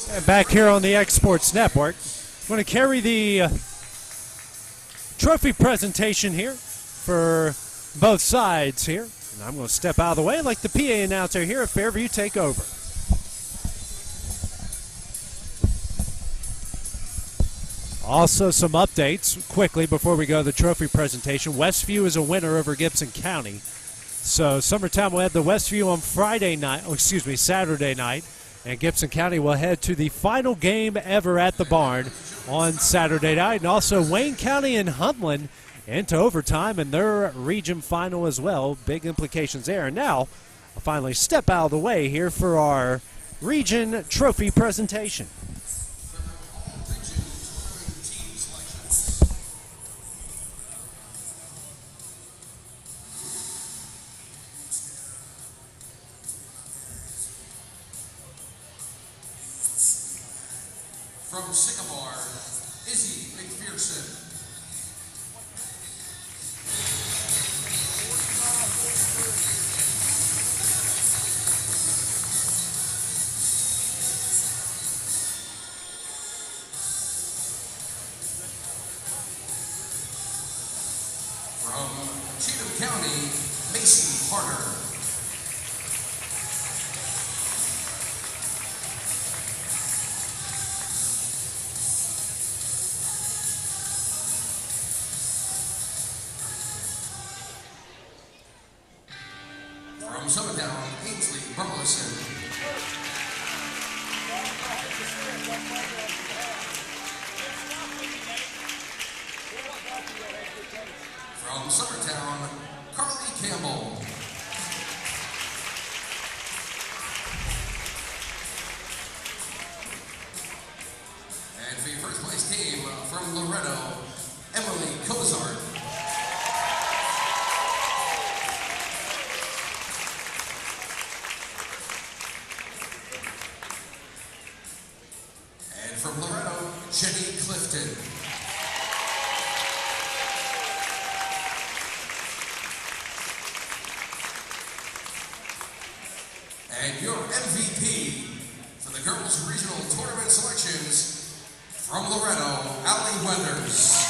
And back here on the X Sports Network, I'm going to carry the trophy presentation here for both sides here. And I'm going to step out of the way like the PA announcer here at Fairview take over. Also some updates quickly before we go to the trophy presentation. Westview is a winner over Gibson County. So Summertown will head to Westview on Saturday night. And Gibson County will head to the final game ever at the barn on Saturday night. And also Wayne County and Huntland into overtime in their region final as well. Big implications there. And now, I'll finally step out of the way here for our region trophy presentation. From Sycamore, Izzy McPherson. From Cheatham County, Macy Harder. From Summertown, Ainsley Burleson. From Summertown, Carly Campbell. And for your first place team from Loretto, Emily Cozart. And from Loretto, Jenny Clifton. And your MVP for the girls' regional tournament selections from Loretto, Allie Weathers.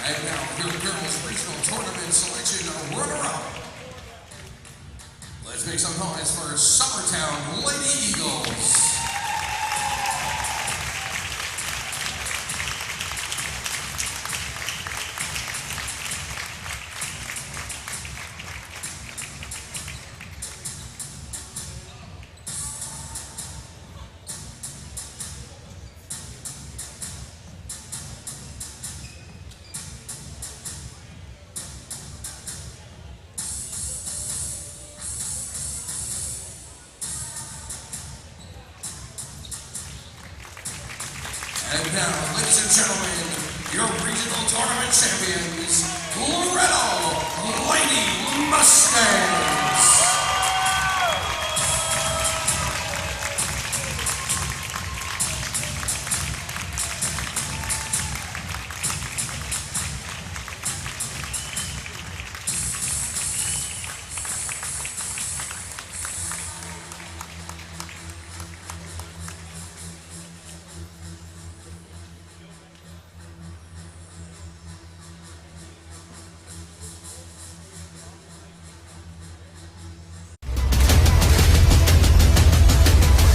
And now your girls' regional tournament selection runner-up. Let's make some noise for Summertown Lady Eagles. And now, ladies and gentlemen, your regional tournament champions, Loretto Lady Mustangs.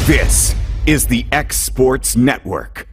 This is the X Sports Network.